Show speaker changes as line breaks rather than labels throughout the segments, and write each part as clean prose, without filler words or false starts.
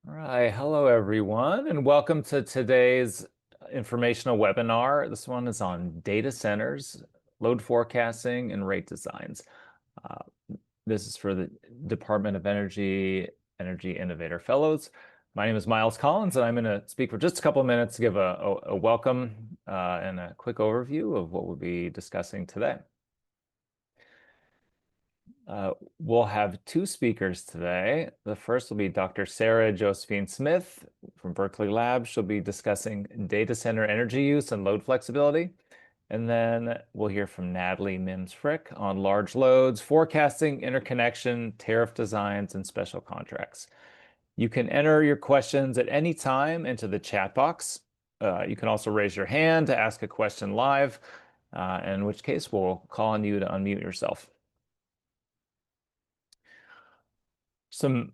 All right, hello everyone, and welcome to today's informational webinar. This one is on data centers, load forecasting, and rate designs. Uh, this is for the Department of Energy Innovator Fellows. My name is Miles Collins, and I'm going to speak for just a couple of minutes to give a welcome and a quick overview of what we'll be discussing today. We'll have two speakers today. The first will be Dr. Sarah Josephine Smith from Berkeley Lab. She'll be discussing data center energy use and load flexibility. And then we'll hear from Natalie Mims on large loads, forecasting, interconnection, tariff designs, and special contracts. You can enter your questions at any time into the chat box. You can also raise your hand to ask a question live, in which case we'll call on you to unmute yourself. Some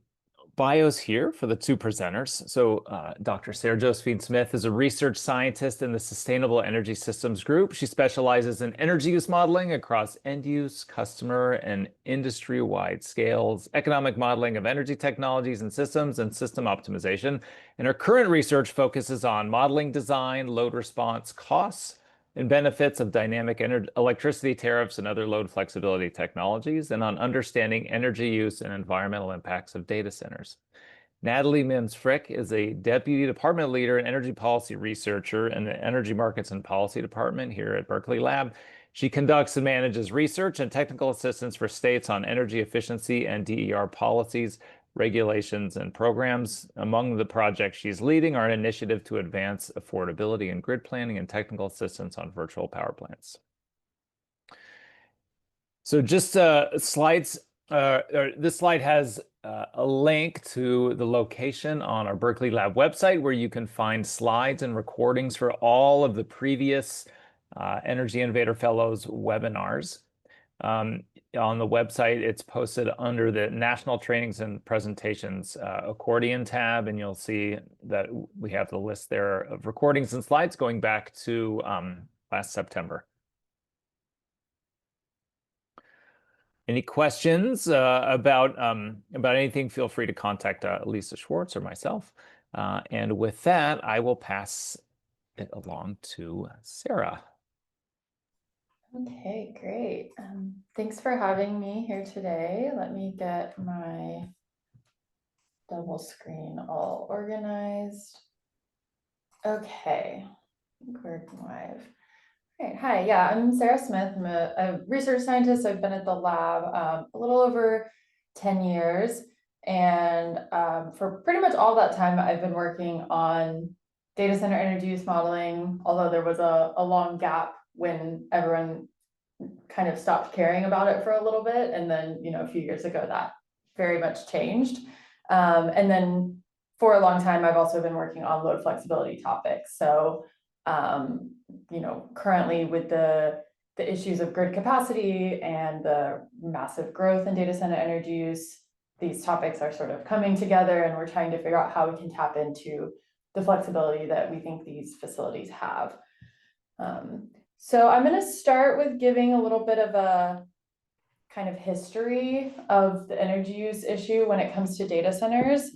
bios here for the two presenters. So Dr. Sarah Josephine Smith is a research scientist in the Sustainable Energy Systems Group. She specializes in energy use modeling across end use, customer, and industry-wide scales, economic modeling of energy technologies and systems, and system optimization. And her current research focuses on modeling design, load response costs, and benefits of dynamic electricity tariffs and other load flexibility technologies, and on understanding energy use and environmental impacts of data centers. Natalie Mims is a deputy department leader and energy policy researcher in the Energy Markets and Policy Department here at Berkeley Lab. She conducts and manages research and technical assistance for states on energy efficiency and DER policies, regulations, and programs. Among the projects she's leading are an initiative to advance affordability and grid planning and technical assistance on virtual power plants. So just slides, this slide has a link to the location on our Berkeley Lab website where you can find slides and recordings for all of the previous Energy Innovator Fellows webinars. On the website, it's posted under the National Trainings and Presentations accordion tab, and you'll see that we have the list there of recordings and slides going back to last September. Any questions about anything, feel free to contact Lisa Schwartz or myself. And with that, I will pass it along to Sarah.
Okay, great. Thanks for having me here today. Let me get my double screen all organized. Okay, I think we're live. Right. Hi, yeah, I'm Sarah Smith. I'm a research scientist. I've been at the lab a little over 10 years. And for pretty much all that time, I've been working on data center energy use modeling, although there was a long gap when everyone kind of stopped caring about it for a little bit. And then, a few years ago, that very much changed. And then for a long time, I've also been working on load flexibility topics. So, currently with the issues of grid capacity and the massive growth in data center energy use, these topics are sort of coming together, and we're trying to figure out how we can tap into the flexibility that we think these facilities have. So I'm going to start with giving a little bit of a kind of history of the energy use issue when it comes to data centers.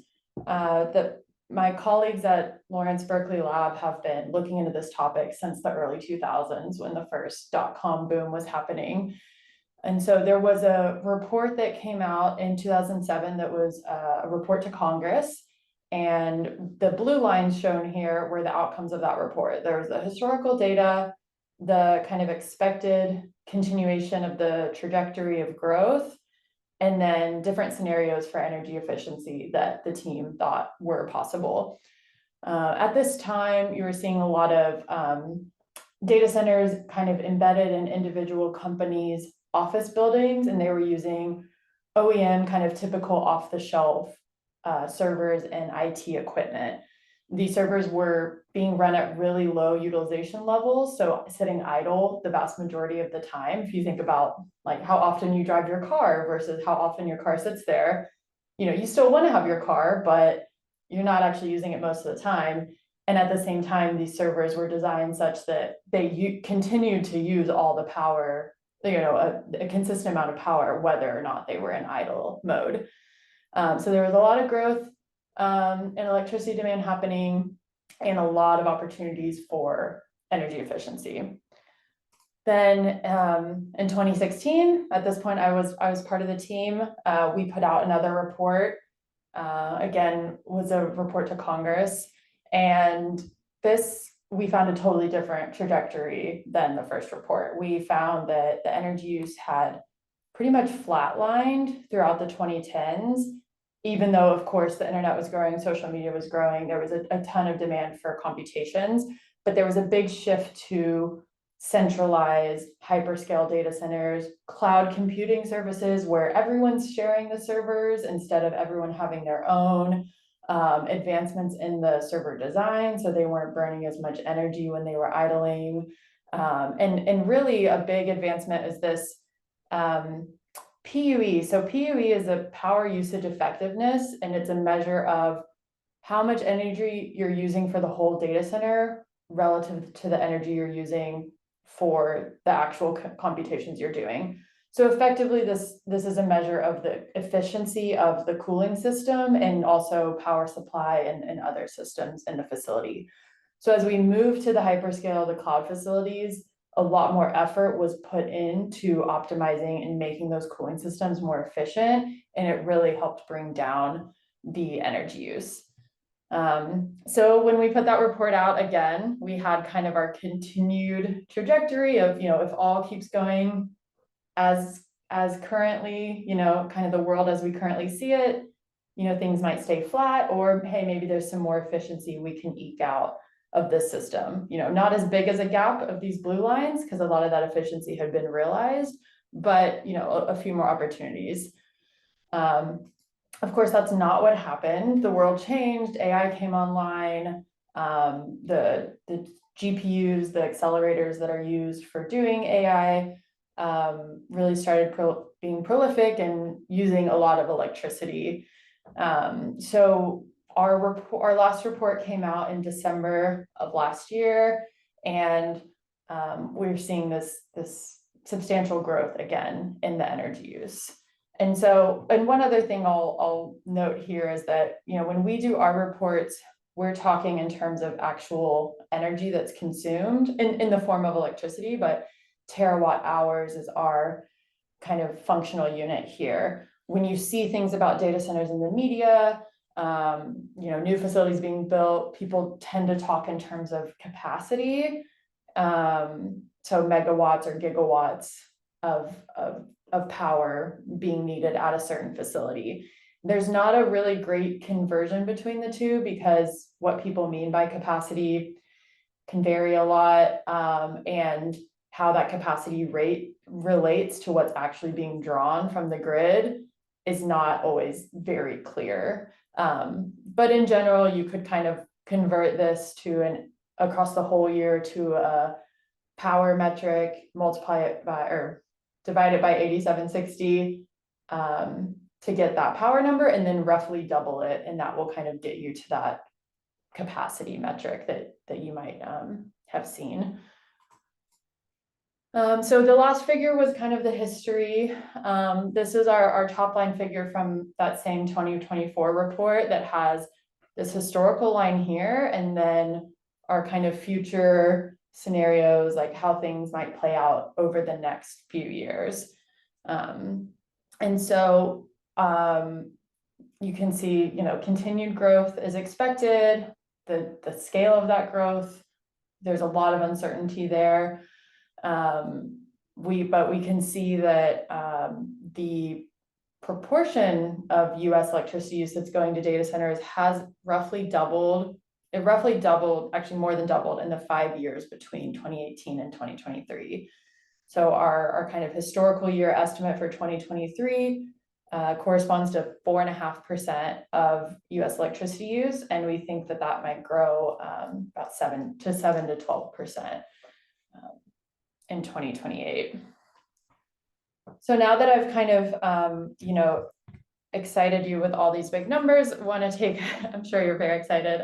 My colleagues at Lawrence Berkeley Lab have been looking into this topic since the early 2000s when the first dot-com boom was happening. And so there was a report that came out in 2007 that was a report to Congress. And the blue lines shown here were the outcomes of that report. There was the historical data, the kind of expected continuation of the trajectory of growth, and then different scenarios for energy efficiency that the team thought were possible. At this time, you were seeing a lot of data centers kind of embedded in individual companies' office buildings, and they were using OEM kind of typical off-the-shelf servers and IT equipment. These servers were being run at really low utilization levels, so sitting idle the vast majority of the time. If you think about like how often you drive your car versus how often your car sits there, you still want to have your car, but you're not actually using it most of the time. And at the same time, these servers were designed such that they continued to use all the power, a consistent amount of power, whether or not they were in idle mode. So there was a lot of growth and electricity demand happening, and a lot of opportunities for energy efficiency. Then in 2016, at this point, I was part of the team. We put out another report. Again, was a report to Congress, and this we found a totally different trajectory than the first report. We found that the energy use had pretty much flatlined throughout the 2010s, even though, of course, the internet was growing, social media was growing, there was a ton of demand for computations, but there was a big shift to centralized hyperscale data centers, cloud computing services where everyone's sharing the servers instead of everyone having their own, advancements in the server design, so they weren't burning as much energy when they were idling. And really a big advancement is this PUE. So PUE is a power usage effectiveness, and it's a measure of how much energy you're using for the whole data center relative to the energy you're using for the actual computations you're doing. So effectively, this is a measure of the efficiency of the cooling system and also power supply and other systems in the facility. So as we move to the hyperscale, the cloud facilities, a lot more effort was put into optimizing and making those cooling systems more efficient, and it really helped bring down the energy use. So when we put that report out again, we had kind of our continued trajectory of, if all keeps going as currently, kind of the world as we currently see it, things might stay flat, or hey, maybe there's some more efficiency we can eke out of this system. Not as big as a gap of these blue lines, because a lot of that efficiency had been realized, but a few more opportunities. Of course, that's not what happened. The world changed, AI came online, the GPUs, the accelerators that are used for doing AI really started being prolific and using a lot of electricity. So our last report came out in December of last year, and we're seeing this substantial growth again in the energy use. And one other thing I'll note here is that, when we do our reports, we're talking in terms of actual energy that's consumed in the form of electricity, but terawatt hours is our kind of functional unit here. When you see things about data centers in the media, new facilities being built, people tend to talk in terms of capacity. So megawatts or gigawatts of power being needed at a certain facility. There's not a really great conversion between the two, because what people mean by capacity can vary a lot, and how that capacity rate relates to what's actually being drawn from the grid is not always very clear. But in general, you could kind of convert this to across the whole year to a power metric, multiply it by, or divide it by 8760 to get that power number, and then roughly double it, and that will kind of get you to that capacity metric that you might have seen. So the last figure was kind of the history. This is our top line figure from that same 2024 report that has this historical line here, and then our kind of future scenarios, like how things might play out over the next few years. And so you can see, continued growth is expected, the scale of that growth, there's a lot of uncertainty there. But we can see that the proportion of US electricity use that's going to data centers has roughly doubled. It roughly doubled, actually more than doubled, in the 5 years between 2018 and 2023. So our kind of historical year estimate for 2023 corresponds to 4.5% of US electricity use, and we think that might grow about 7 to 12% in 2028. So now that I've kind of excited you with all these big numbers, I'm sure you're very excited,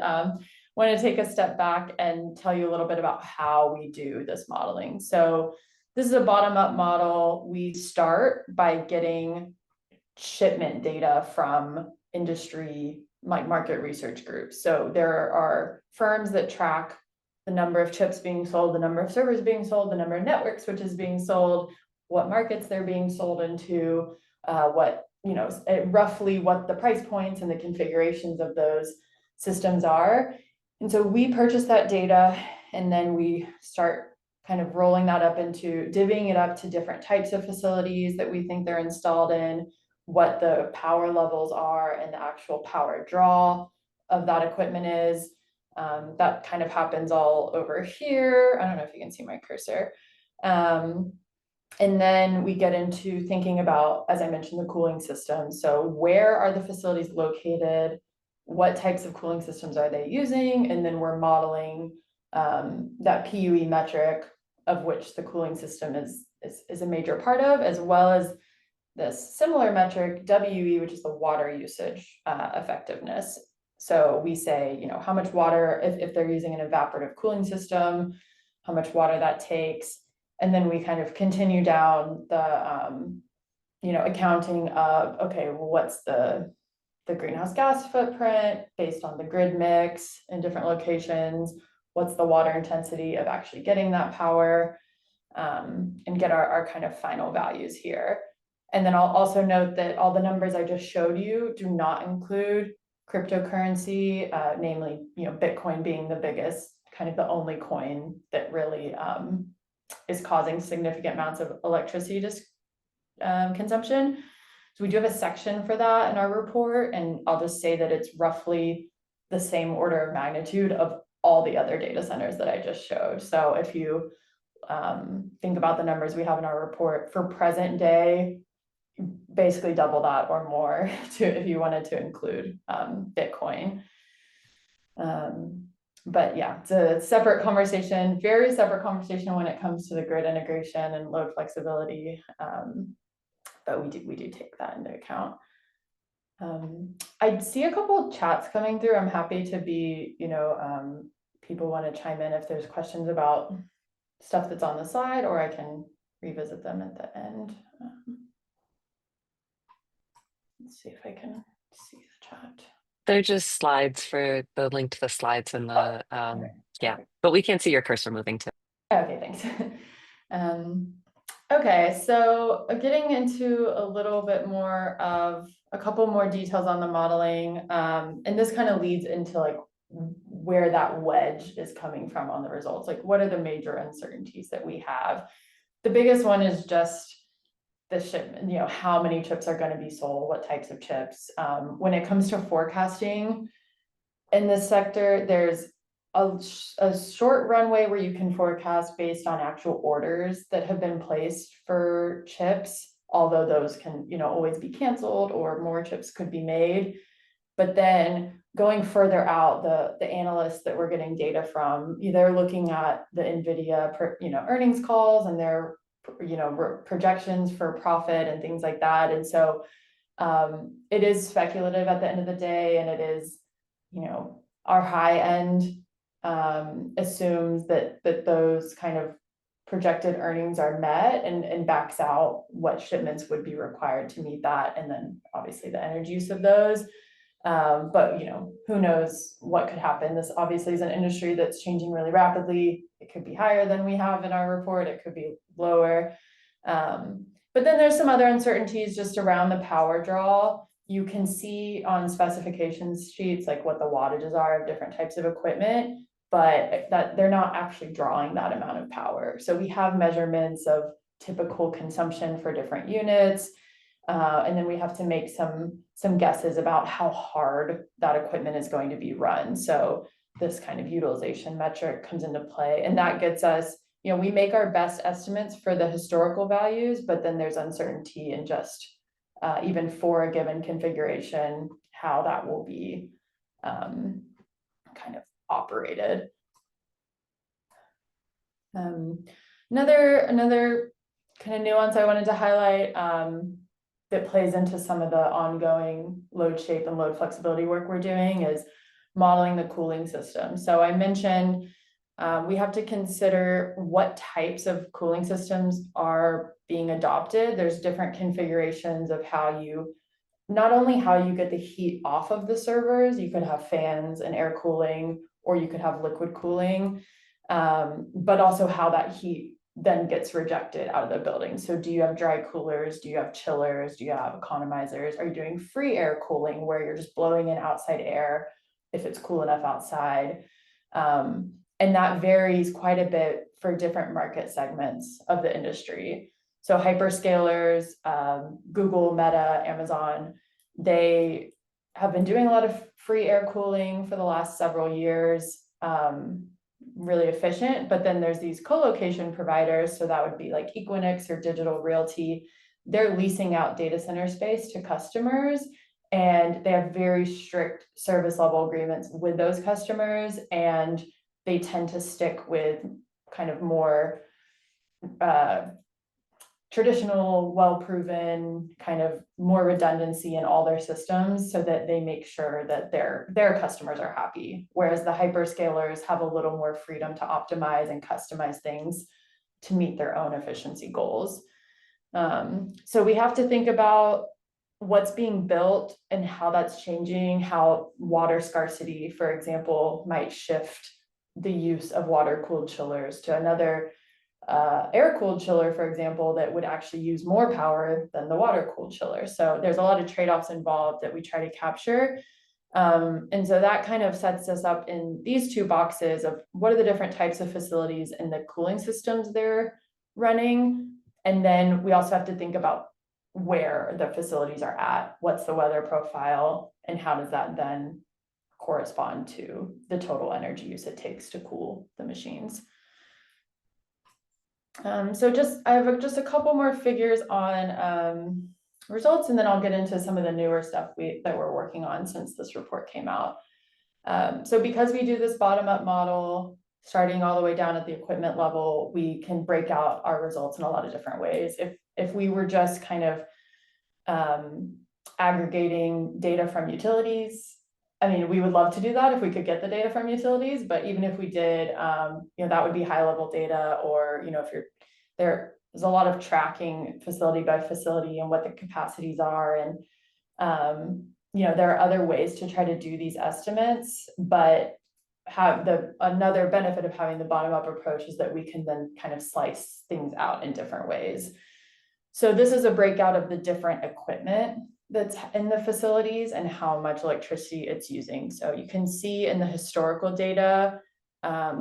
want to take a step back and tell you a little bit about how we do this modeling. So this is a bottom-up model. We start by getting shipment data from industry, like market research groups. So there are firms that track the number of chips being sold, the number of servers being sold, the number of network switches being sold, what markets they're being sold into, what, roughly what the price points and the configurations of those systems are. And so we purchase that data, and then we start kind of rolling that up into divvying it up to different types of facilities that we think they're installed in, what the power levels are and the actual power draw of that equipment is. That kind of happens all over here. I don't know if you can see my cursor. And then we get into thinking about, as I mentioned, the cooling system. So where are the facilities located? What types of cooling systems are they using? And then we're modeling that PUE metric, of which the cooling system is a major part of, as well as this similar metric, WE, which is the water usage effectiveness. So we say, how much water, if they're using an evaporative cooling system, how much water that takes. And then we kind of continue down the, accounting of, okay, well, what's the greenhouse gas footprint based on the grid mix in different locations? What's the water intensity of actually getting that power, and get our kind of final values here. And then I'll also note that all the numbers I just showed you do not include cryptocurrency, namely, Bitcoin being the biggest, kind of the only coin that really is causing significant amounts of electricity consumption. So we do have a section for that in our report, and I'll just say that it's roughly the same order of magnitude of all the other data centers that I just showed. So if you think about the numbers we have in our report for present day, basically double that or more if you wanted to include Bitcoin. But yeah, it's a separate conversation, very separate conversation when it comes to the grid integration and load flexibility. But we do take that into account. I see a couple of chats coming through. I'm happy to be, people want to chime in if there's questions about stuff that's on the slide, or I can revisit them at the end. Let's see if I can see the chat.
They're just slides for the link to the slides and the,
Okay.
yeah, but we can see your cursor moving too.
Okay, thanks. Okay, so getting into a little bit more of a couple more details on the modeling, and this kind of leads into like where that wedge is coming from on the results. Like, what are the major uncertainties that we have? The biggest one is just the shipment, how many chips are going to be sold, what types of chips. When it comes to forecasting in this sector, there's a short runway where you can forecast based on actual orders that have been placed for chips, although those can, always be canceled or more chips could be made. But then going further out, the analysts that we're getting data from, they're looking at the NVIDIA, earnings calls and their, projections for profit and things like that. And so it is speculative at the end of the day, and it is, our high end assumes that those kind of projected earnings are met and backs out what shipments would be required to meet that, and then obviously the energy use of those. But who knows what could happen. This obviously is an industry that's changing really rapidly. It could be higher than we have in our report, it could be lower. But then there's some other uncertainties just around the power draw. You can see on specifications sheets like what the wattages are of different types of equipment, but that they're not actually drawing that amount of power. So we have measurements of typical consumption for different units. And then we have to make some guesses about how hard that equipment is going to be run. So this kind of utilization metric comes into play, and that gets us, we make our best estimates for the historical values, but then there's uncertainty in just even for a given configuration, how that will be kind of operated. Another kind of nuance I wanted to highlight that plays into some of the ongoing load shape and load flexibility work we're doing is modeling the cooling system. So I mentioned we have to consider what types of cooling systems are being adopted. There's different configurations of how you not only how you get the heat off of the servers, you could have fans and air cooling, or you could have liquid cooling, but also how that heat then gets rejected out of the building. So do you have dry coolers? Do you have chillers? Do you have economizers? Are you doing free air cooling where you're just blowing in outside air if it's cool enough outside? And that varies quite a bit for different market segments of the industry. So hyperscalers, Google, Meta, Amazon, they have been doing a lot of free air cooling for the last several years, really efficient. But then there's these co-location providers. So that would be like Equinix or Digital Realty. They're leasing out data center space to customers, and they have very strict service level agreements with those customers. And they tend to stick with kind of more traditional, well-proven, kind of more redundancy in all their systems so that they make sure that their customers are happy. Whereas the hyperscalers have a little more freedom to optimize and customize things to meet their own efficiency goals. So we have to think about what's being built and how that's changing, how water scarcity, for example, might shift the use of water-cooled chillers to another air-cooled chiller, for example, that would actually use more power than the water-cooled chiller. So there's a lot of trade-offs involved that we try to capture. And so that kind of sets us up in these two boxes of what are the different types of facilities and the cooling systems they're running. And then we also have to think about where the facilities are at, what's the weather profile, and how does that then correspond to the total energy use it takes to cool the machines. So I have just a couple more figures on results, and then I'll get into some of the newer stuff that we're working on since this report came out. So because we do this bottom-up model, starting all the way down at the equipment level, we can break out our results in a lot of different ways. If we were just kind of aggregating data from utilities, I mean, we would love to do that if we could get the data from utilities, but even if we did, that would be high level data, or, if there's a lot of tracking facility by facility and what the capacities are. And, there are other ways to try to do these estimates, but another benefit of having the bottom up approach is that we can then kind of slice things out in different ways. So this is a breakout of the different equipment that's in the facilities and how much electricity it's using. So you can see in the historical data,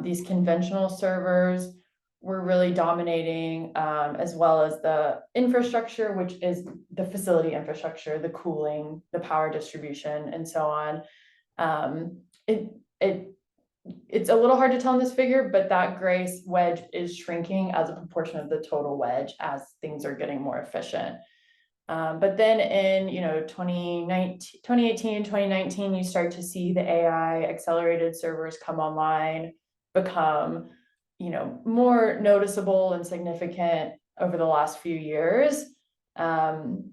these conventional servers were really dominating, as well as the infrastructure, which is the facility infrastructure, the cooling, the power distribution, and so on. It's a little hard to tell in this figure, but that gray wedge is shrinking as a proportion of the total wedge as things are getting more efficient. But then in 2018, 2019, you start to see the AI accelerated servers come online, become more noticeable and significant over the last few years. And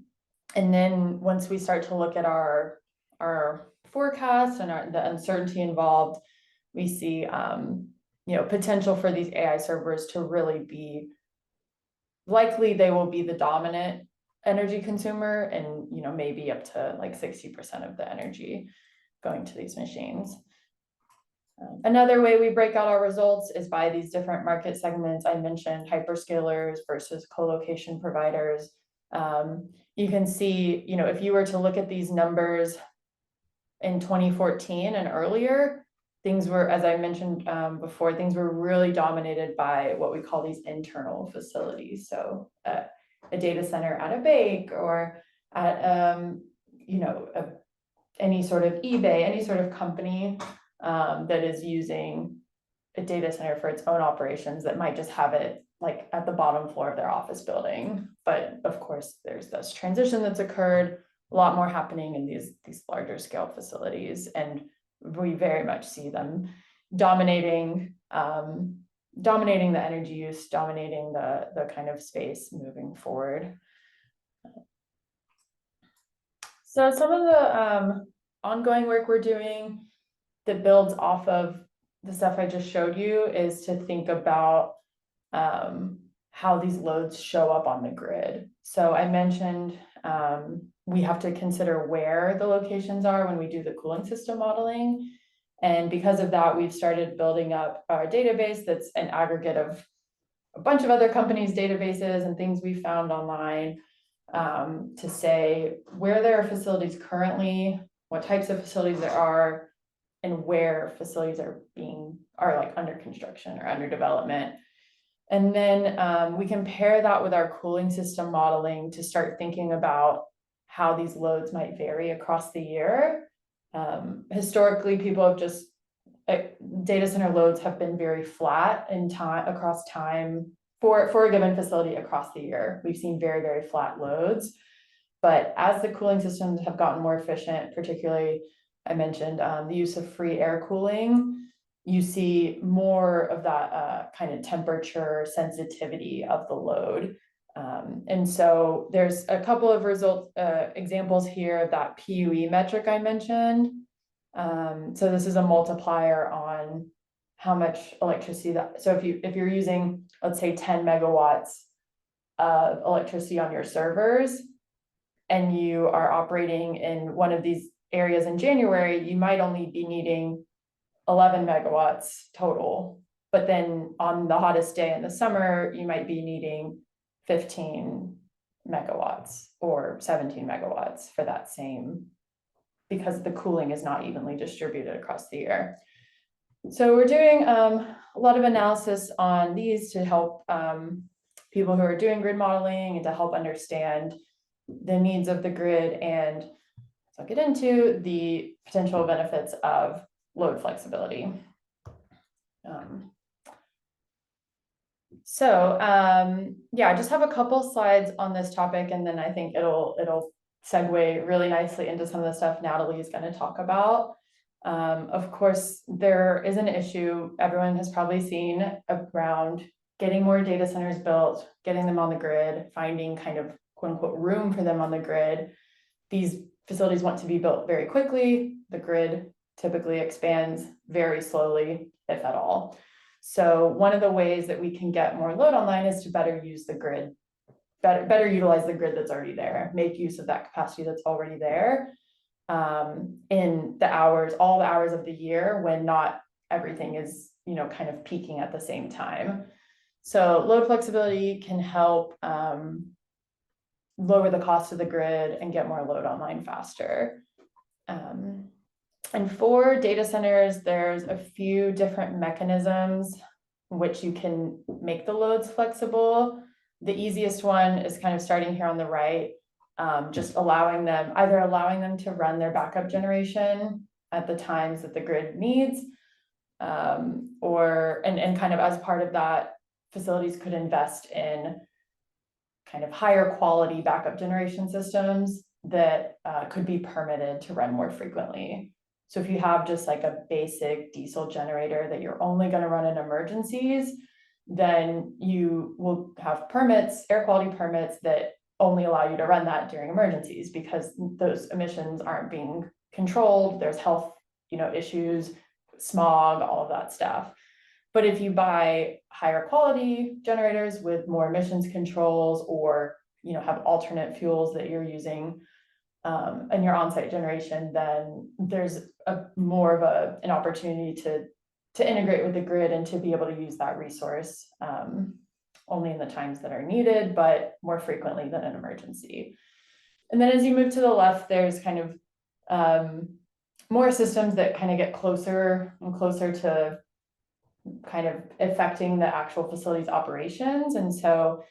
then once we start to look at our forecasts and the uncertainty involved, we see potential for these AI servers to really be likely they will be the dominant energy consumer, and maybe up to like 60% of the energy going to these machines. Another way we break out our results is by these different market segments. I mentioned hyperscalers versus co-location providers. You can see, if you were to look at these numbers in 2014 and earlier, things were, as I mentioned before, things were really dominated by what we call these internal facilities. So a data center at a bank, or at any sort of eBay, any sort of company that is using a data center for its own operations, that might just have it like at the bottom floor of their office building. But of course, there's this transition that's occurred, a lot more happening in these larger scale facilities, and we very much see them dominating the energy use, dominating the kind of space moving forward. So some of the ongoing work we're doing that builds off of the stuff I just showed you is to think about how these loads show up on the grid. So I mentioned we have to consider where the locations are when we do the cooling system modeling. And because of that, we've started building up our database that's an aggregate of a bunch of other companies' databases and things we found online, to say where there are facilities currently, what types of facilities there are, and where facilities are like under construction or under development. And then we can pair that with our cooling system modeling to start thinking about how these loads might vary across the year. Historically, people have just, data center loads have been very flat in time, across time for a given facility across the year. We've seen very, very flat loads. But as the cooling systems have gotten more efficient, particularly I mentioned the use of free air cooling, you see more of that kind of temperature sensitivity of the load. And so there's a couple of examples here of that PUE metric I mentioned. So this is a multiplier on how much electricity so if you're using, let's say 10 megawatts of electricity on your servers, and you are operating in one of these areas in January, you might only be needing 11 megawatts total. But then on the hottest day in the summer, you might be needing 15 megawatts or 17 megawatts for that same, because the cooling is not evenly distributed across the year. So we're doing a lot of analysis on these to help people who are doing grid modeling and to help understand the needs of the grid, and so I'll get into the potential benefits of load flexibility. Yeah, I just have a couple slides on this topic, and then I think it'll segue really nicely into some of the stuff Natalie is going to talk about. Of course, there is an issue everyone has probably seen around getting more data centers built, getting them on the grid, finding kind of quote unquote room for them on the grid. These facilities want to be built very quickly. The grid typically expands very slowly, if at all. So one of the ways that we can get more load online is to better use the grid, better utilize the grid that's already there, make use of that capacity that's already there in all the hours of the year when not everything is, kind of peaking at the same time. So load flexibility can help lower the cost of the grid and get more load online faster. And for data centers, there's a few different mechanisms in which you can make the loads flexible. The easiest one is kind of starting here on the right, just either allowing them to run their backup generation at the times that the grid needs, and kind of as part of that, facilities could invest in kind of higher quality backup generation systems that could be permitted to run more frequently. So if you have just like a basic diesel generator that you're only going to run in emergencies, then you will have permits, air quality permits, that only allow you to run that during emergencies because those emissions aren't being controlled. There's health, issues, smog, all of that stuff. But if you buy higher quality generators with more emissions controls, or have alternate fuels that you're using in your on-site generation, then there's more of an opportunity to integrate with the grid and to be able to use that resource only in the times that are needed, but more frequently than an emergency. And then as you move to the left, there's kind of more systems that kind of get closer and closer to kind of affecting the actual facility's operations. And so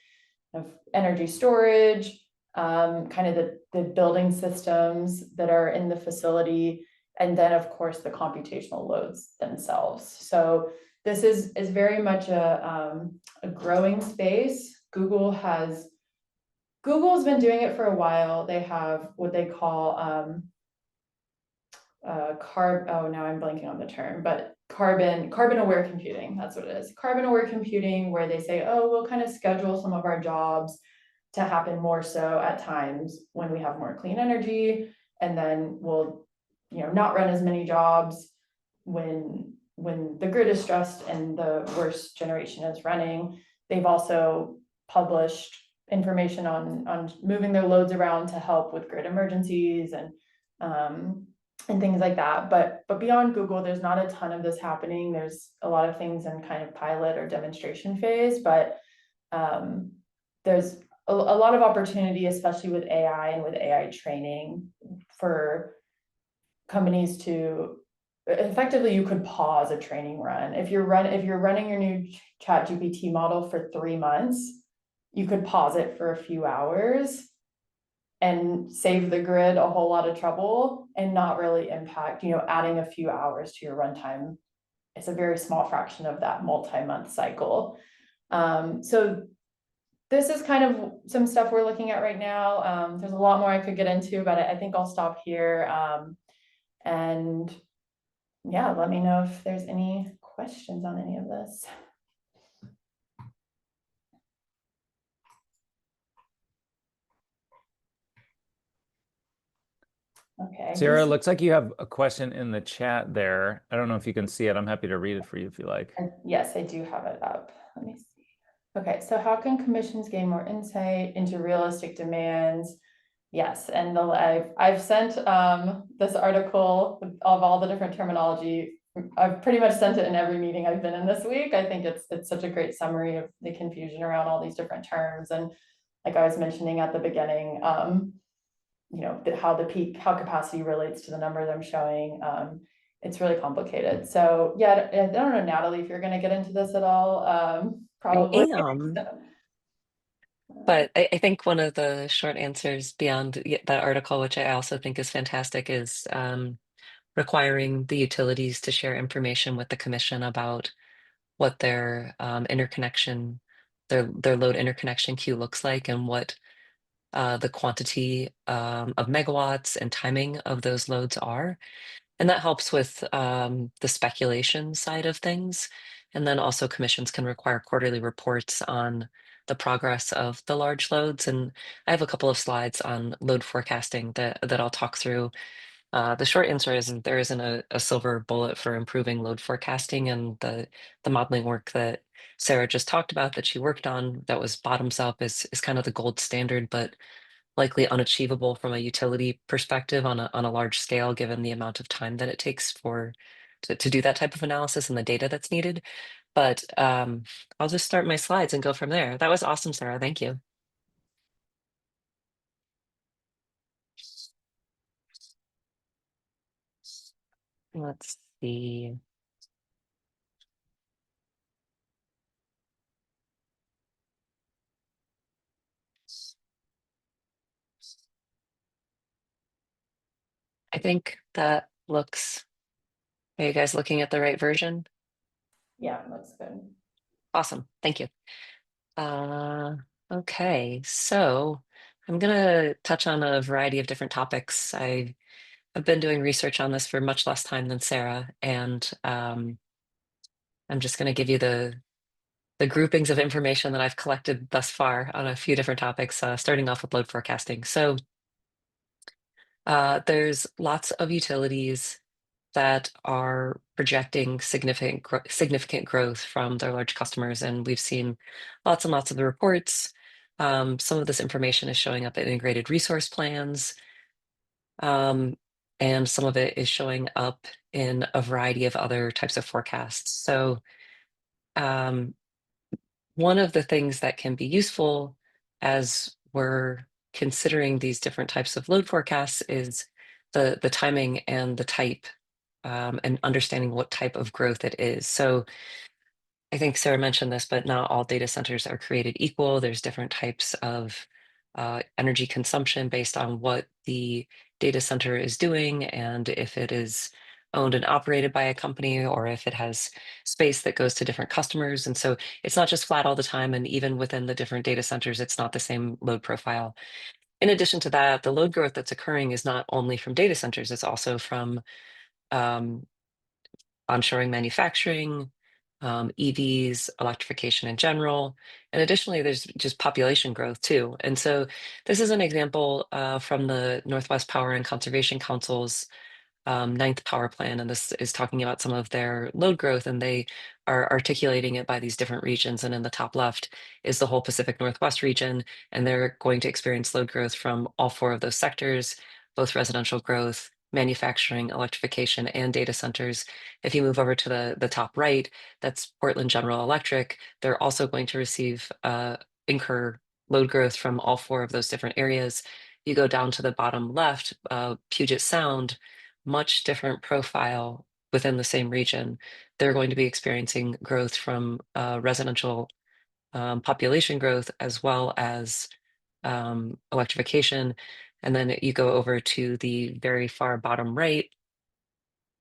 energy storage, kind of the building systems that are in the facility, and then of course the computational loads themselves. So this is very much a growing space. Google has been doing it for a while. They have what they call now I'm blanking on the term, but carbon aware computing. That's what it is. Carbon aware computing, where they say, oh, we'll kind of schedule some of our jobs to happen more so at times when we have more clean energy, and then we'll not run as many jobs when the grid is stressed and the worst generation is running. They've also published information on moving their loads around to help with grid emergencies and things like that. But beyond Google, there's not a ton of this happening. There's a lot of things in kind of pilot or demonstration phase, but there's a lot of opportunity, especially with AI and with AI training, for companies to effectively, you could pause a training run. If you're running your new ChatGPT model for 3 months, you could pause it for a few hours and save the grid a whole lot of trouble and not really impact, adding a few hours to your runtime. It's a very small fraction of that multi-month cycle. So this is kind of some stuff we're looking at right now. There's a lot more I could get into, but I think I'll stop here. And yeah, let me know if there's any questions on any of this. Okay.
Sarah, it looks like you have a question in the chat there. I don't know if you can see it. I'm happy to read it for you if you like.
Yes, I do have it up. Let me see. Okay, so how can commissions gain more insight into realistic demands? Yes, and I've sent this article of all the different terminology. I've pretty much sent it in every meeting I've been in this week. I think it's such a great summary of the confusion around all these different terms. And like I was mentioning at the beginning, how capacity relates to the numbers I'm showing. It's really complicated. So yeah, I don't know, Natalie, if you're going to get into this at all. Probably.
I am. But I think one of the short answers beyond that article, which I also think is fantastic, is requiring the utilities to share information with the commission about what their interconnection, their load interconnection queue looks like, and what the quantity of megawatts and timing of those loads are. And that helps with the speculation side of things. And then also commissions can require quarterly reports on the progress of the large loads. And I have a couple of slides on load forecasting that I'll talk through. The short answer is there isn't a silver bullet for improving load forecasting, and the modeling work that Sarah just talked about that she worked on that was bottoms up is kind of the gold standard, but likely unachievable from a utility perspective on a large scale, given the amount of time that it takes to do that type of analysis and the data that's needed. But I'll just start my slides and go from there. That was awesome, Sarah. Thank you. Let's see. I think that looks, are you guys looking at the right version?
Yeah, looks good.
Awesome. Thank you. Okay, so I'm going to touch on a variety of different topics. I've been doing research on this for much less time than Sarah, and I'm just going to give you the groupings of information that I've collected thus far on a few different topics, starting off with load forecasting. So there's lots of utilities that are projecting significant growth from their large customers, and we've seen lots and lots of the reports. Some of this information is showing up in integrated resource plans, and some of it is showing up in a variety of other types of forecasts. So one of the things that can be useful as we're considering these different types of load forecasts is the timing and the type, and understanding what type of growth it is. So I think Sarah mentioned this, but not all data centers are created equal. There's different types of energy consumption based on what the data center is doing, and if it is owned and operated by a company, or if it has space that goes to different customers. And so it's not just flat all the time. And even within the different data centers, it's not the same load profile. In addition to that, the load growth that's occurring is not only from data centers, it's also from onshoring manufacturing, EVs, electrification in general. And additionally, there's just population growth too. And so this is an example from the Northwest Power and Conservation Council's ninth power plan, and this is talking about some of their load growth, and they are articulating it by these different regions. And in the top left is the whole Pacific Northwest region, and they're going to experience load growth from all four of those sectors, both residential growth, manufacturing, electrification, and data centers. If you move over to the top right, that's Portland General Electric. They're also going to receive incur load growth from all four of those different areas. You go down to the bottom left, Puget Sound, much different profile within the same region. They're going to be experiencing growth from residential population growth as well as electrification. And then you go over to the very far bottom right,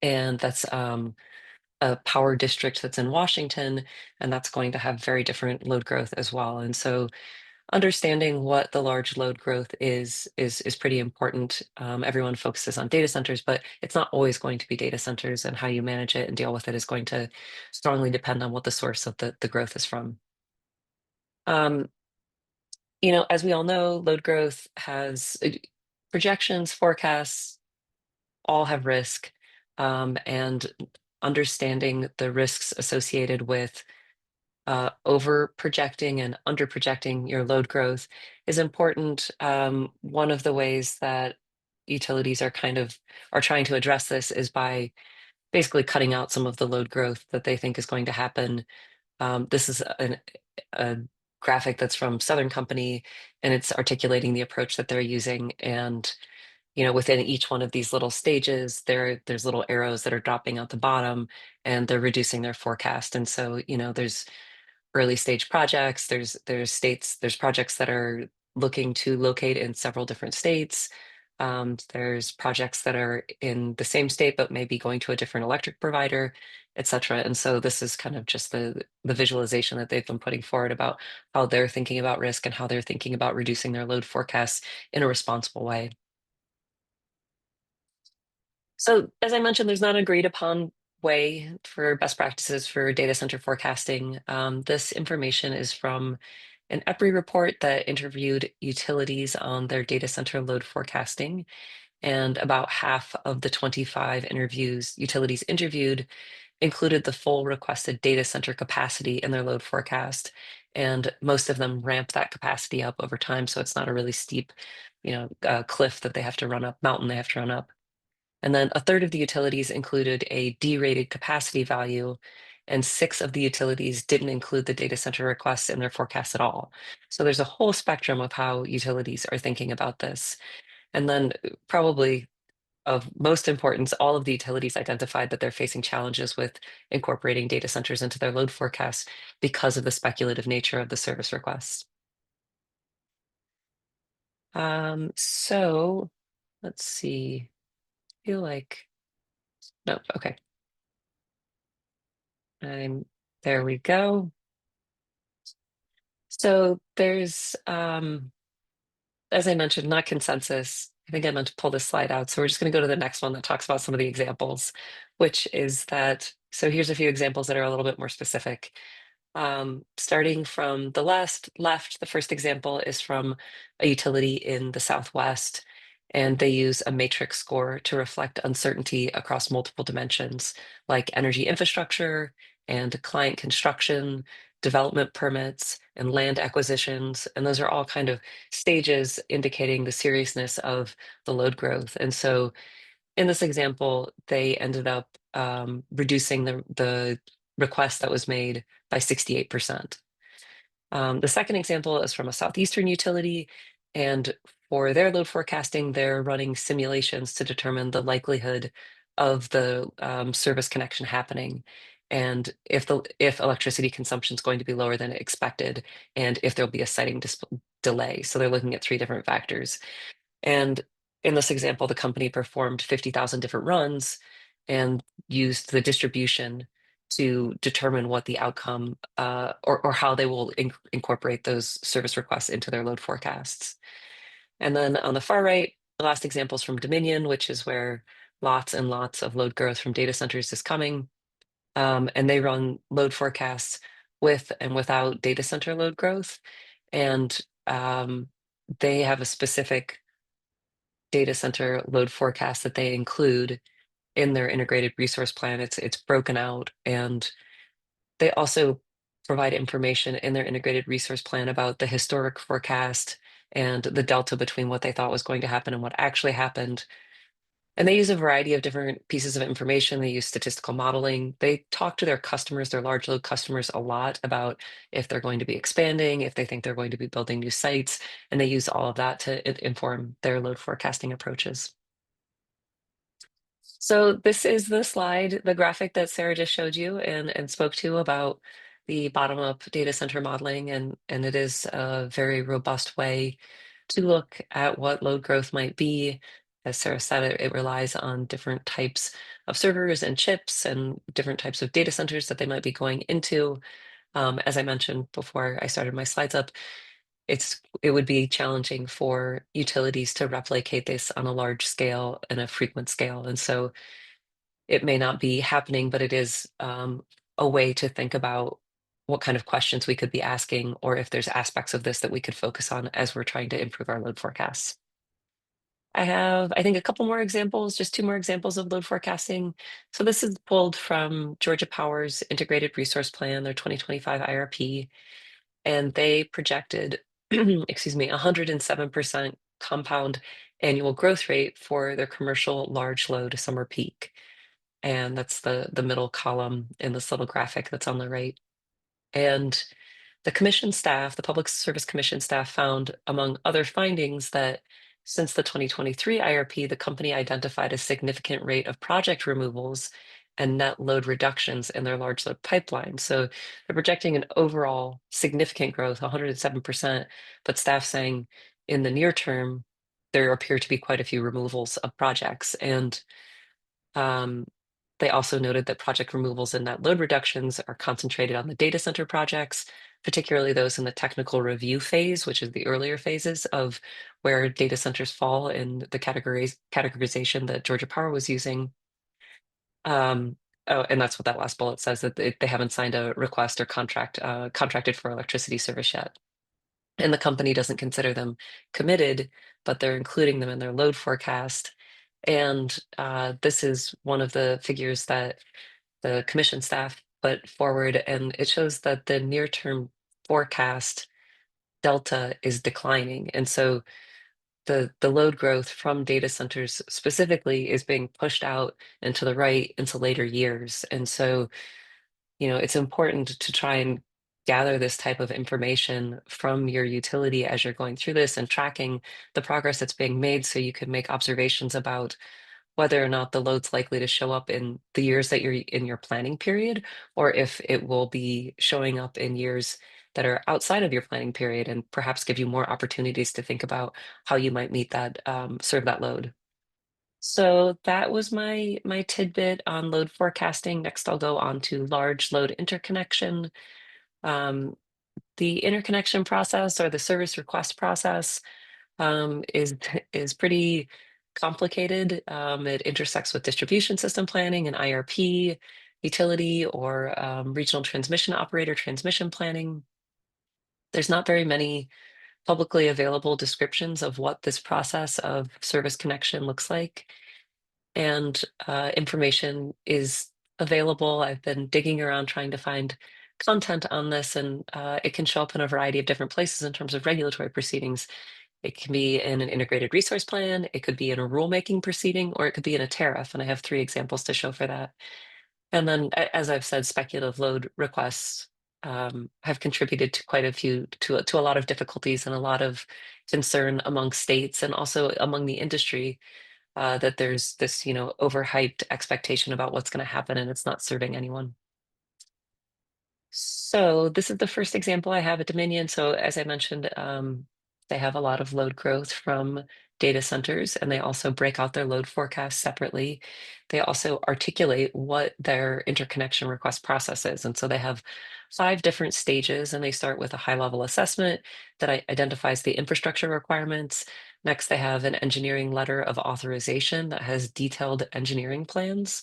and that's a power district that's in Washington, and that's going to have very different load growth as well. And so understanding what the large load growth is pretty important. Everyone focuses on data centers, but it's not always going to be data centers, and how you manage it and deal with it is going to strongly depend on what the source of the growth is from. Um, as we all know, load growth has projections, forecasts, all have risk, and understanding the risks associated with over projecting and under projecting your load growth is important. One of the ways that utilities are trying to address this is by basically cutting out some of the load growth that they think is going to happen. This is a graphic that's from Southern Company, and it's articulating the approach that they're using. And within each one of these little stages, there's little arrows that are dropping out the bottom, and they're reducing their forecast. And so, there's early stage projects. There's projects that are looking to locate in several different states. There's projects that are in the same state but maybe going to a different electric provider, et cetera. And so this is kind of just the visualization that they've been putting forward about how they're thinking about risk and how they're thinking about reducing their load forecasts in a responsible way. So as I mentioned, there's not an agreed upon way for best practices for data center forecasting. This information is from an EPRI report that interviewed utilities on their data center load forecasting. And about half of the 25 utilities interviewed included the full requested data center capacity in their load forecast. And most of them ramp that capacity up over time. So it's not a really steep, cliff that they have to run up, mountain they have to run up. And then a third of the utilities included a D-rated capacity value, and 6 of the utilities didn't include the data center requests in their forecasts at all. So there's a whole spectrum of how utilities are thinking about this. And then probably of most importance, all of the utilities identified that they're facing challenges with incorporating data centers into their load forecasts because of the speculative nature of the service requests. So let's see. I feel like, no, okay. There we go. So there's, as I mentioned, not consensus. I think I meant to pull this slide out. So we're just going to go to the next one that talks about some of the examples, which is that, so here's a few examples that are a little bit more specific. Starting from the left, the first example is from a utility in the Southwest, and they use a matrix score to reflect uncertainty across multiple dimensions, like energy infrastructure and client construction, development permits, and land acquisitions. And those are all kind of stages indicating the seriousness of the load growth. And so in this example, they ended up reducing the request that was made by 68%. The second example is from a southeastern utility, and for their load forecasting, they're running simulations to determine the likelihood of the service connection happening, and if electricity consumption is going to be lower than expected, and if there'll be a siting delay. So they're looking at 3 different factors. And in this example, the company performed 50,000 different runs and used the distribution to determine what the outcome or how they will incorporate those service requests into their load forecasts. And then on the far right, the last example is from Dominion, which is where lots and lots of load growth from data centers is coming. And they run load forecasts with and without data center load growth. And they have a specific data center load forecast that they include in their integrated resource plan. It's broken out, and they also provide information in their integrated resource plan about the historic forecast and the delta between what they thought was going to happen and what actually happened. And they use a variety of different pieces of information. They use statistical modeling. They talk to their customers, their large load customers, a lot about if they're going to be expanding, if they think they're going to be building new sites, and they use all of that to inform their load forecasting approaches. So this is the slide, the graphic that Sarah just showed you and spoke to about the bottom-up data center modeling, and it is a very robust way to look at what load growth might be. As Sarah said, it relies on different types of servers and chips and different types of data centers that they might be going into. As I mentioned before I started my slides up, it would be challenging for utilities to replicate this on a large scale and a frequent scale. And so it may not be happening, but it is a way to think about what kind of questions we could be asking, or if there's aspects of this that we could focus on as we're trying to improve our load forecasts. I have, I think, a couple more examples, just two more examples of load forecasting. So this is pulled from Georgia Power's Integrated Resource Plan, their 2025 IRP, and they projected, excuse me, 107% compound annual growth rate for their commercial large load summer peak. And that's the middle column in this little graphic that's on the right. And the commission staff, the Public Service Commission staff, found, among other findings, that since the 2023 IRP, the company identified a significant rate of project removals and net load reductions in their large load pipeline. So they're projecting an overall significant growth, 107%, but staff saying in the near term, there appear to be quite a few removals of projects. And um, they also noted that project removals and net load reductions are concentrated on the data center projects, particularly those in the technical review phase, which is the earlier phases of where data centers fall in the categorization that Georgia Power was using. Oh, and that's what that last bullet says, that they haven't signed a request or contracted for electricity service yet. And the company doesn't consider them committed, but they're including them in their load forecast. And this is one of the figures that the commission staff put forward, and it shows that the near-term forecast delta is declining. And so the load growth from data centers specifically is being pushed out and to the right into later years. And so, it's important to try and gather this type of information from your utility as you're going through this and tracking the progress that's being made, so you can make observations about whether or not the load's likely to show up in the years that you're in your planning period, or if it will be showing up in years that are outside of your planning period, and perhaps give you more opportunities to think about how you might meet that, serve that load. So that was my tidbit on load forecasting. Next, I'll go on to large load interconnection. Um, the interconnection process, or the service request process, is is pretty complicated. It intersects with distribution system planning and IRP, utility or regional transmission operator transmission planning. There's not very many publicly available descriptions of what this process of service connection looks like, and information is available. I've been digging around trying to find content on this, and it can show up in a variety of different places in terms of regulatory proceedings. It can be in an integrated resource plan, it could be in a rulemaking proceeding, or it could be in a tariff. And I have three examples to show for that. And then, as I've said, speculative load requests have contributed to quite a few, to a lot of difficulties and a lot of concern among states and also among the industry, that there's this, overhyped expectation about what's going to happen, and it's not serving anyone. So this is the first example I have at Dominion. So as I mentioned, they have a lot of load growth from data centers, and they also break out their load forecast separately. They also articulate what their interconnection request process is. And so they have 5 different stages, and they start with a high-level assessment that identifies the infrastructure requirements. Next, they have an engineering letter of authorization that has detailed engineering plans.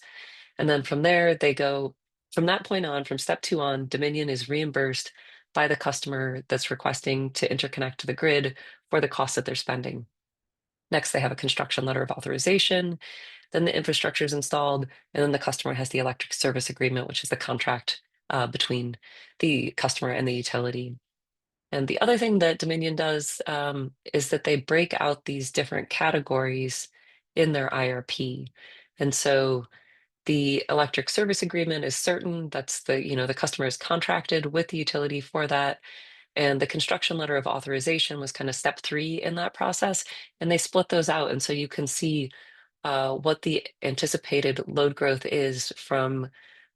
And then from there, they go, from that point on, from step 2 on, Dominion is reimbursed by the customer that's requesting to interconnect to the grid for the cost that they're spending. Next, they have a construction letter of authorization. then the infrastructure is installed, and then the customer has the electric service agreement, which is the contract between the customer and the utility. And the other thing that Dominion does is that they break out these different categories in their IRP. And so the electric service agreement is certain. That's the customer is contracted with the utility for that. And the construction letter of authorization was kind of step 3 in that process. And they split those out. And so you can see what the anticipated load growth is from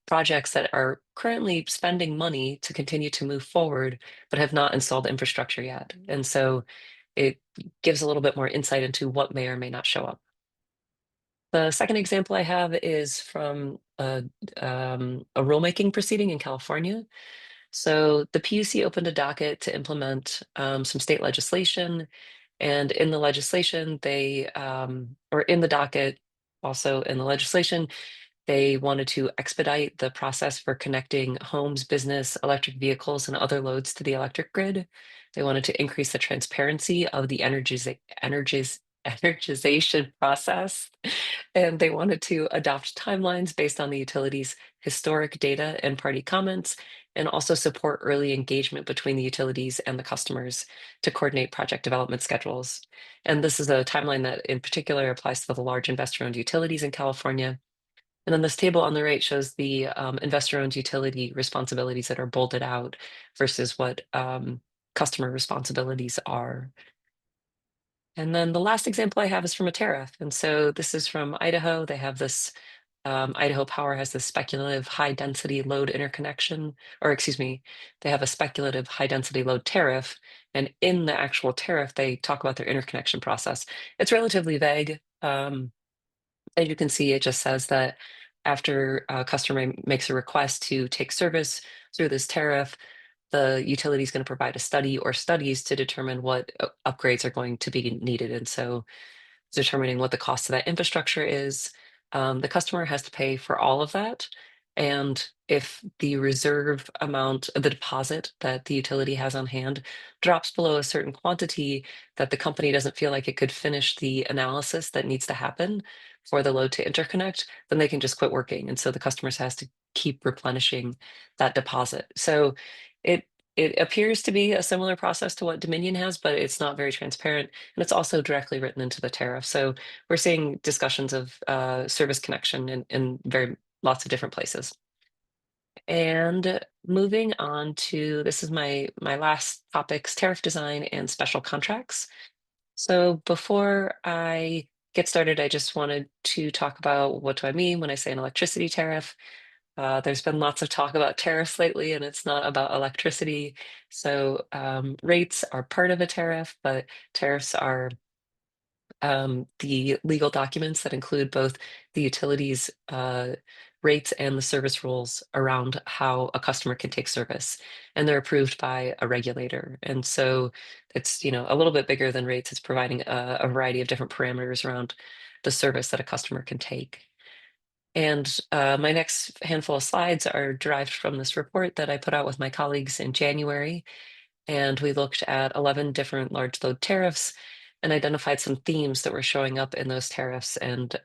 projects that are currently spending money to continue to move forward, but have not installed infrastructure yet. And so it gives a little bit more insight into what may or may not show up. The second example I have is from a rulemaking proceeding in California. So the PUC opened a docket to implement some state legislation. And in the legislation, or in the docket, also in the legislation, they wanted to expedite the process for connecting homes, business, electric vehicles, and other loads to the electric grid. They wanted to increase the transparency of the energization process. And they wanted to adopt timelines based on the utility's historic data and party comments, and also support early engagement between the utilities and the customers to coordinate project development schedules. And this is a timeline that in particular applies to the large investor-owned utilities in California. And then this table on the right shows the investor-owned utility responsibilities that are bolded out versus what customer responsibilities are. And then the last example I have is from a tariff. And so this is from Idaho. They have this, Idaho Power has this speculative high density load interconnection, or excuse me, they have a speculative high density load tariff. And in the actual tariff, they talk about their interconnection process. It's relatively vague. As you can see, it just says that after a customer makes a request to take service through this tariff, the utility is going to provide a study or studies to determine what upgrades are going to be needed. And so determining what the cost of that infrastructure is, the customer has to pay for all of that. And if the reserve amount of the deposit that the utility has on hand drops below a certain quantity that the company doesn't feel like it could finish the analysis that needs to happen for the load to interconnect, then they can just quit working. And so the customers has to keep replenishing that deposit. So it it appears to be a similar process to what Dominion has, but it's not very transparent. And it's also directly written into the tariff. So we're seeing discussions of service connection in very lots of different places. And moving on to, this is my last topics, tariff design and special contracts. So before I get started, I just wanted to talk about what do I mean when I say an electricity tariff. There's been lots of talk about tariffs lately, and it's not about electricity. So rates are part of a tariff, but tariffs are the legal documents that include both the utilities rates and the service rules around how a customer can take service, and they're approved by a regulator. And so it's a little bit bigger than rates. It's providing a variety of different parameters around the service that a customer can take. And my next handful of slides are derived from this report that I put out with my colleagues in January. And we looked at 11 different large load tariffs and identified some themes that were showing up in those tariffs. And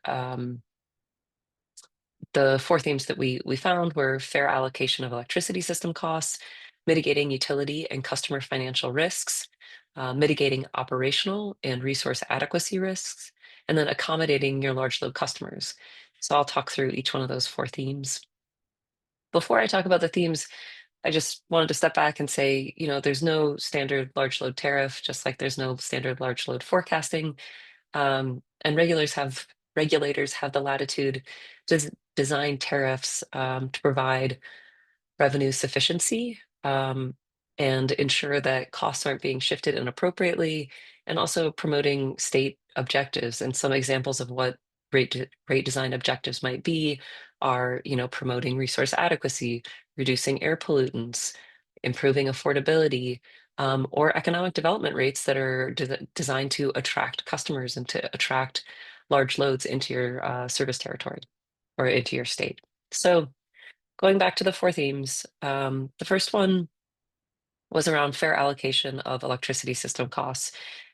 the 4 themes that we found were fair allocation of electricity system costs, mitigating utility and customer financial risks, mitigating operational and resource adequacy risks, and then accommodating your large load customers. So I'll talk through each one of those 4 themes. Before I talk about the themes, I just wanted to step back and say, there's no standard large load tariff, just like there's no standard large load forecasting. And regulators have the latitude to design tariffs to provide revenue sufficiency and ensure that costs aren't being shifted inappropriately, and also promoting state objectives. And some examples of what rate design objectives might be are, promoting resource adequacy, reducing air pollutants, improving affordability, or economic development rates that are designed to attract customers and to attract large loads into your service territory or into your state. So going back to the 4 themes, the first one was around fair allocation of electricity system costs.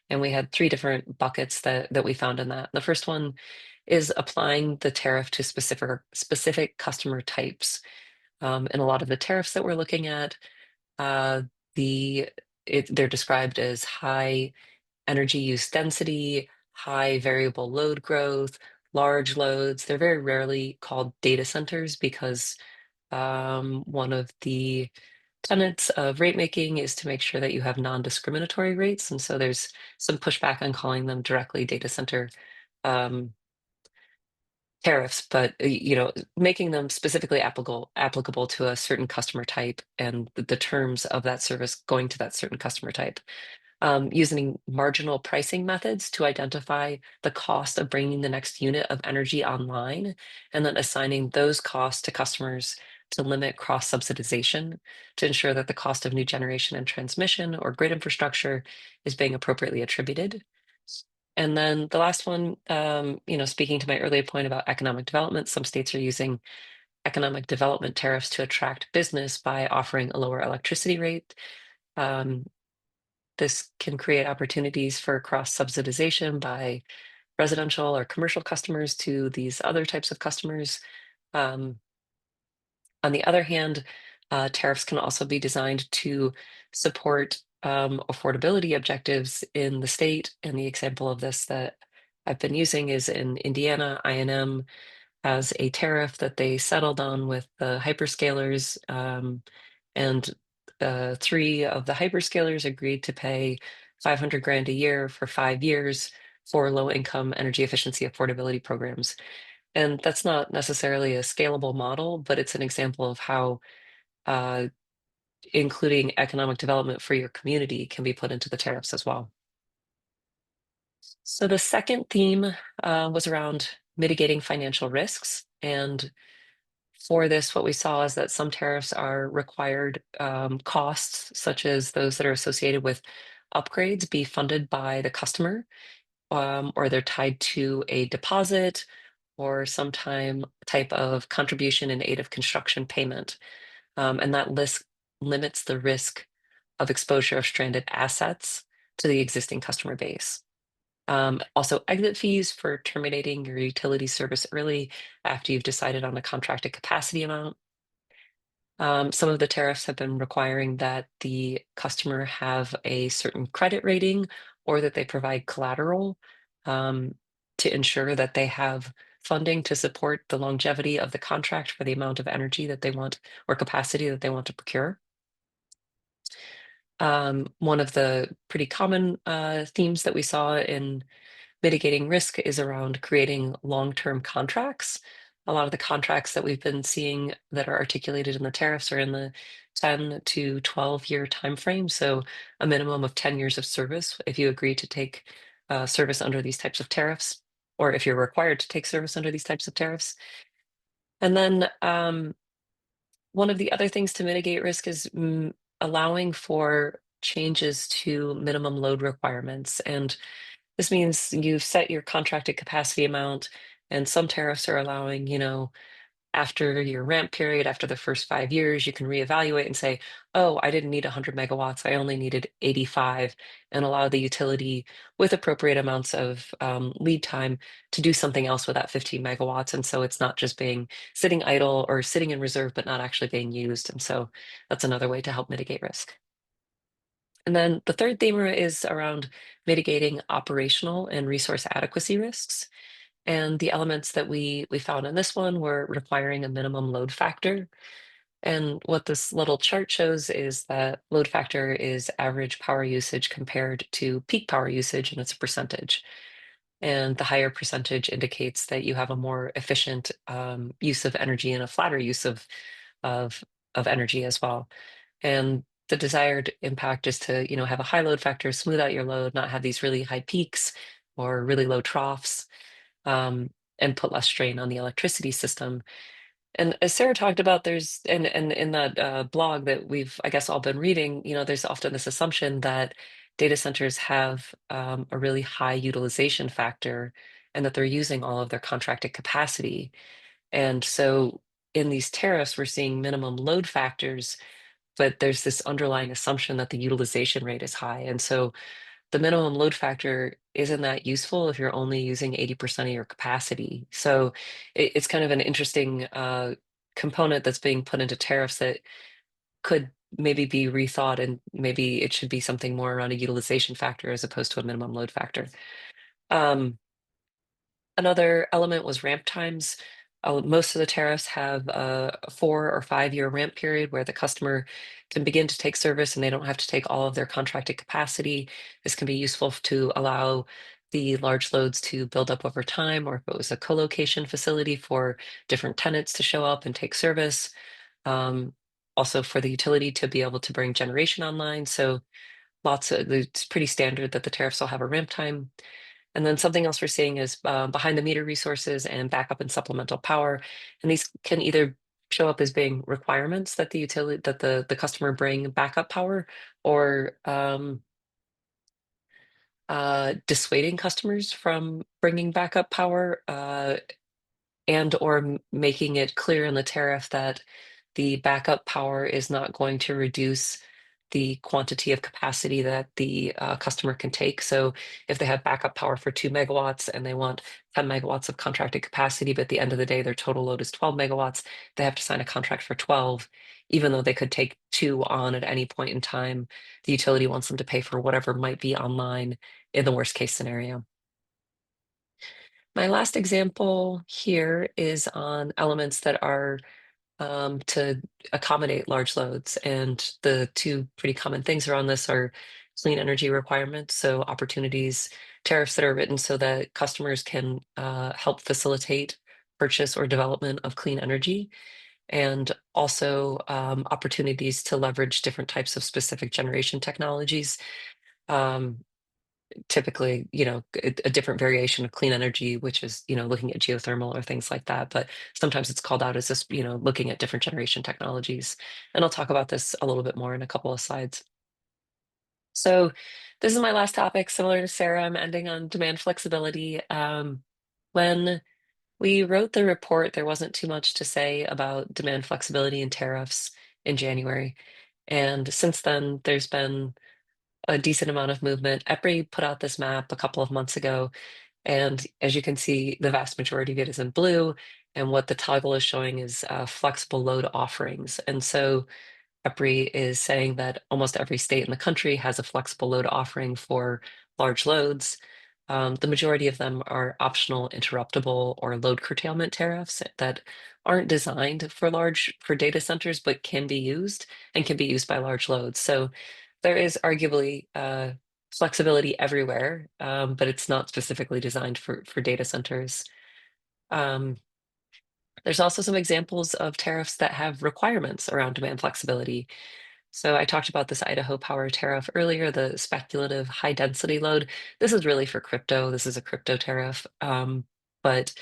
And we had 3 different buckets that we found in that. The first one is applying the tariff to specific customer types. And a lot of the tariffs that we're looking at, uh, they're described as high energy use density, high variable load growth, large loads. They're very rarely called data centers because one of the tenets of rate making is to make sure that you have non-discriminatory rates. And so there's some pushback on calling them directly data center um, tariffs, but making them specifically applicable to a certain customer type and the terms of that service going to that certain customer type. Using marginal pricing methods to identify the cost of bringing the next unit of energy online, and then assigning those costs to customers to limit cross-subsidization to ensure that the cost of new generation and transmission or grid infrastructure is being appropriately attributed. And then the last one, speaking to my earlier point about economic development, some states are using economic development tariffs to attract business by offering a lower electricity rate. Um, this can create opportunities for cross-subsidization by residential or commercial customers to these other types of customers. Um, on the other hand, tariffs can also be designed to support affordability objectives in the state. And the example of this that I've been using is in Indiana. INM has a tariff that they settled on with the hyperscalers, and three of the hyperscalers agreed to pay 500 grand a year for 5 years for low-income energy efficiency affordability programs. And that's not necessarily a scalable model, but it's an example of how uh, including economic development for your community can be put into the tariffs as well. So the second theme was around mitigating financial risks. And for this, what we saw is that some tariffs are required costs, such as those that are associated with upgrades, be funded by the customer, or they're tied to a deposit or some type of contribution in aid of construction payment. And that list limits the risk of exposure of stranded assets to the existing customer base. Also, exit fees for terminating your utility service early after you've decided on a contracted capacity amount. Some of the tariffs have been requiring that the customer have a certain credit rating or that they provide collateral um, to ensure that they have funding to support the longevity of the contract for the amount of energy that they want or capacity that they want to procure. One of the pretty common themes that we saw in mitigating risk is around creating long-term contracts. A lot of the contracts that we've been seeing that are articulated in the tariffs are in the 10 to 12-year timeframe. So a minimum of 10 years of service if you agree to take service under these types of tariffs, or if you're required to take service under these types of tariffs. And then one of the other things to mitigate risk is allowing for changes to minimum load requirements. And this means you've set your contracted capacity amount, and some tariffs are allowing, after your ramp period, after the first 5 years, you can reevaluate and say, oh, I didn't need 100 megawatts, I only needed 85, and allow the utility with appropriate amounts of lead time to do something else with that 15 megawatts. And so it's not just being sitting idle or sitting in reserve, but not actually being used. And so that's another way to help mitigate risk. And then the third theme is around mitigating operational and resource adequacy risks. And the elements that we found in this one were requiring a minimum load factor. And what this little chart shows is that load factor is average power usage compared to peak power usage, and it's a percentage. And the higher percentage indicates that you have a more efficient use of energy and a flatter use of energy as well. And the desired impact is to, have a high load factor, smooth out your load, not have these really high peaks or really low troughs, and put less strain on the electricity system. And as Sarah talked about, there's and in that blog that we've, I guess, all been reading, there's often this assumption that data centers have a really high utilization factor and that they're using all of their contracted capacity. And so in these tariffs, we're seeing minimum load factors, but there's this underlying assumption that the utilization rate is high. And so the minimum load factor isn't that useful if you're only using 80% of your capacity. So it's kind of an interesting component that's being put into tariffs that could maybe be rethought, and maybe it should be something more around a utilization factor as opposed to a minimum load factor. Um, Another element was ramp times. Most of the tariffs have a 4 or 5 year ramp period where the customer can begin to take service and they don't have to take all of their contracted capacity. This can be useful to allow the large loads to build up over time, or if it was a co-location facility for different tenants to show up and take service. Um, Also for the utility to be able to bring generation online. So it's pretty standard that the tariffs will have a ramp time. And then something else we're seeing is behind the meter resources and backup and supplemental power. And these can either show up as being requirements that the customer bring backup power, or dissuading customers from bringing backup power, and or making it clear in the tariff that the backup power is not going to reduce the quantity of capacity that the customer can take. So if they have backup power for 2 megawatts and they want 10 megawatts of contracted capacity, but at the end of the day, their total load is 12 megawatts, they have to sign a contract for 12, even though they could take 2 on at any point in time. The utility wants them to pay for whatever might be online in the worst case scenario. My last example here is on elements that are to accommodate large loads. And the two pretty common things around this are clean energy requirements, so opportunities, tariffs that are written so that customers can help facilitate purchase or development of clean energy, and also opportunities to leverage different types of specific generation technologies. Um, Typically, a different variation of clean energy, which is, looking at geothermal or things like that. But sometimes it's called out as just, looking at different generation technologies. And I'll talk about this a little bit more in a couple of slides. So this is my last topic. Similar to Sarah, I'm ending on demand flexibility. When we wrote the report, there wasn't too much to say about demand flexibility and tariffs in January. And since then, there's been a decent amount of movement. EPRI put out this map a couple of months ago, and as you can see, the vast majority of it is in blue, and what the toggle is showing is flexible load offerings. And so EPRI is saying that almost every state in the country has a flexible load offering for large loads. The majority of them are optional interruptible or load curtailment tariffs that aren't designed for data centers, but can be used and can be used by large loads. So there is arguably flexibility everywhere, but it's not specifically designed for data centers. Um, there's also some examples of tariffs that have requirements around demand flexibility. So I talked about this Idaho Power tariff earlier, the speculative high density load. This is really for crypto. This is a crypto tariff. But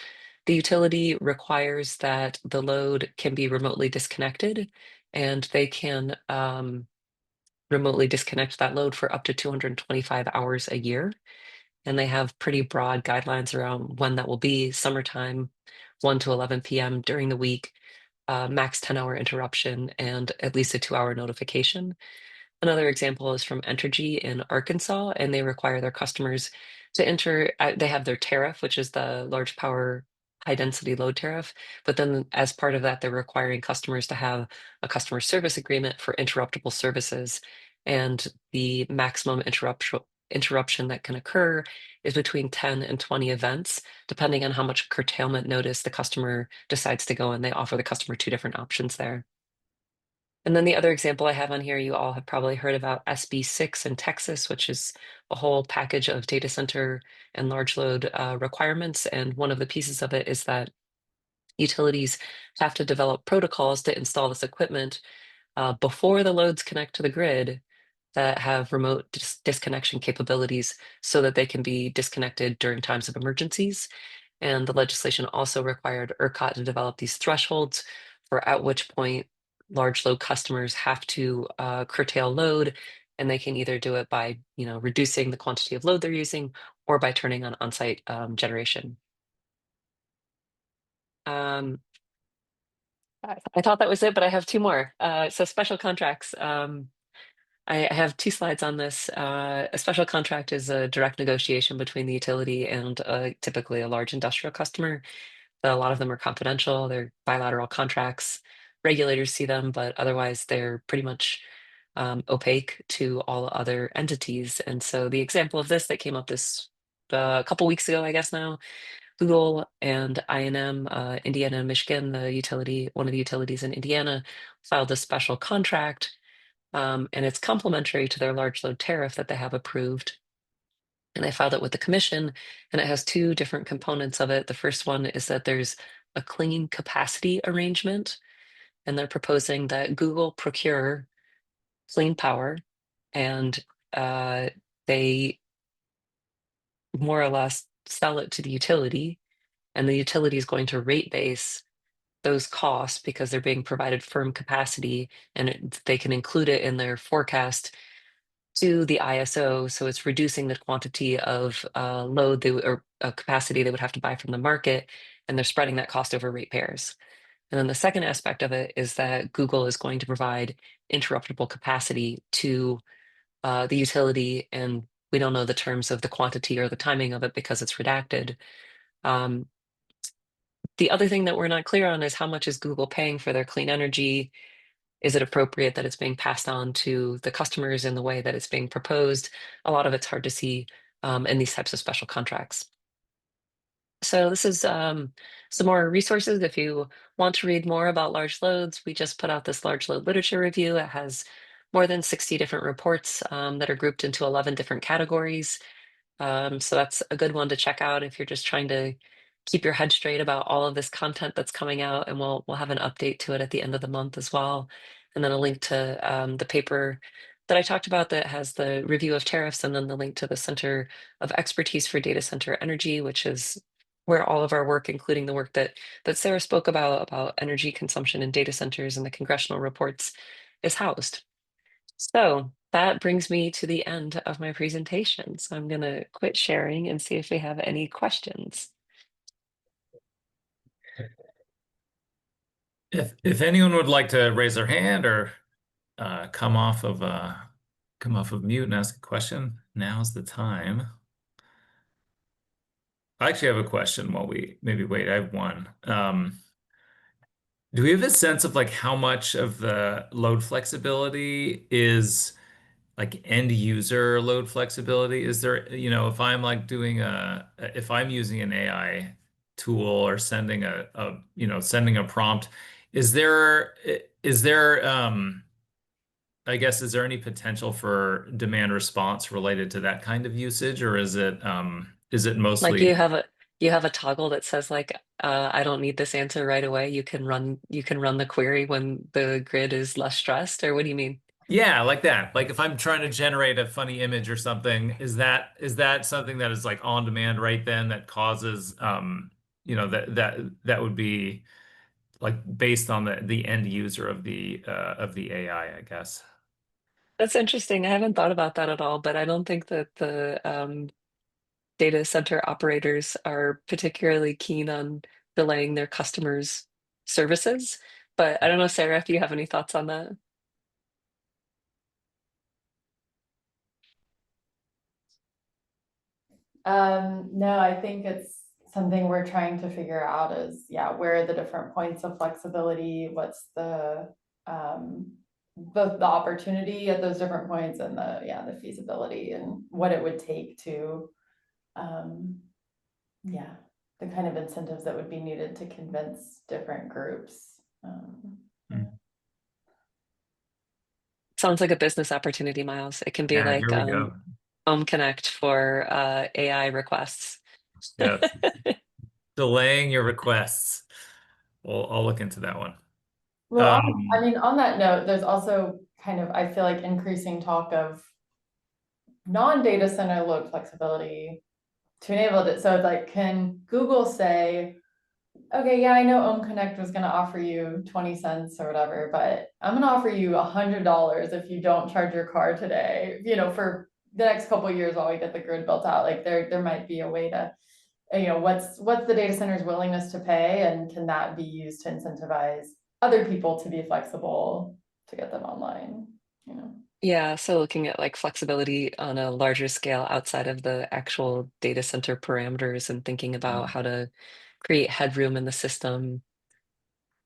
the utility requires that the load can be remotely disconnected, and they can remotely disconnect that load for up to 225 hours a year. And they have pretty broad guidelines around when that will be: summertime, 1 to 11 p.m. during the week, max 10-hour interruption, and at least a 2-hour notification. Another example is from Entergy in Arkansas, and they require their customers to enter, they have their tariff, which is the large power high density load tariff. But then as part of that, they're requiring customers to have a customer service agreement for interruptible services. And the maximum interruption that can occur is between 10 and 20 events, depending on how much curtailment notice the customer decides to go in. They offer the customer 2 different options there. And then the other example I have on here, you all have probably heard about SB6 in Texas, which is a whole package of data center and large load requirements. And one of the pieces of it is that utilities have to develop protocols to install this equipment before the loads connect to the grid, that have remote disconnection capabilities so that they can be disconnected during times of emergencies. And the legislation also required ERCOT to develop these thresholds for at which point large load customers have to curtail load, and they can either do it by reducing the quantity of load they're using, or by turning on on-site generation. Um, I thought that was it, but I have 2 more. So special contracts. I have two slides on this. A special contract is a direct negotiation between the utility and typically a large industrial customer. A lot of them are confidential. They're bilateral contracts. Regulators see them, but otherwise they're pretty much opaque to all other entities. And so the example of this that came up this a couple weeks ago, I guess now, Google and I&M, Indiana and Michigan, the utility, one of the utilities in Indiana, filed a special contract, and it's complementary to their large load tariff that they have approved. And I filed it with the commission, and it has two different components of it. The first one is that there's a clean capacity arrangement, and they're proposing that Google procure clean power, and they more or less sell it to the utility, and the utility is going to rate base those costs because they're being provided firm capacity, and they can include it in their forecast to the ISO. So it's reducing the quantity of load or capacity they would have to buy from the market, and they're spreading that cost over ratepayers. And then the second aspect of it is that Google is going to provide interruptible capacity to the utility, and we don't know the terms of the quantity or the timing of it because it's redacted. Um, the other thing that we're not clear on is how much is Google paying for their clean energy? Is it appropriate that it's being passed on to the customers in the way that it's being proposed? A lot of it's hard to see in these types of special contracts. So this is some more resources. If you want to read more about large loads, we just put out this large load literature review. It has more than 60 different reports that are grouped into 11 different categories. So that's a good one to check out if you're just trying to keep your head straight about all of this content that's coming out. And we'll have an update to it at the end of the month as well. And then a link to the paper that I talked about that has the review of tariffs, and then the link to the Center of Expertise for Data Center Energy, which is where all of our work, including the work that Sarah spoke about energy consumption in data centers and the congressional reports, is housed. So that brings me to the end of my presentation. So I'm going to quit sharing and see if we have any questions.
If anyone would like to raise their hand or come off of mute and ask a question, now's the time. I actually have a question while we maybe wait. I have one. Do we have a sense of like how much of the load flexibility is like end user load flexibility? Is there, if I'm like if I'm using an AI tool or sending sending a prompt, is there I guess, is there any potential for demand response related to that kind of usage, or is it
Like
mostly?
you have a toggle that says like I don't need this answer right away. You can run the query when the grid is less stressed, or what do you mean?
Yeah, like that. Like if I'm trying to generate a funny image or something, is that something that is like on demand right then that causes that would be like based on the end user of the AI, I guess.
That's interesting. I haven't thought about that at all, but I don't think that the data center operators are particularly keen on delaying their customers' services. But I don't know, Sarah, if you have any thoughts on that.
No, I think it's something we're trying to figure out is, yeah, where are the different points of flexibility? What's the opportunity at those different points, and the feasibility and what it would take to, yeah, the kind of incentives that would be needed to convince different groups.
Sounds like a business opportunity, Miles. It can be
Yeah,
like
here we go.
Home Connect for AI requests.
Yes. Delaying your requests. Well, I'll look into that one.
Well, I
Um,
mean, on that note, there's also kind of, I feel like, increasing talk of non-data center load flexibility to enable it. So it's like, can Google say, okay, yeah, I know Ohm Connect was gonna offer you 20 cents or whatever, but I'm gonna offer you $100 if you don't charge your car today, for the next couple of years while we get the grid built out. Like there might be a way to, what's the data center's willingness to pay, and can that be used to incentivize other people to be flexible to get them online? you know.
Yeah, so looking at like flexibility on a larger scale outside of the actual data center parameters and thinking about how to create headroom in the system,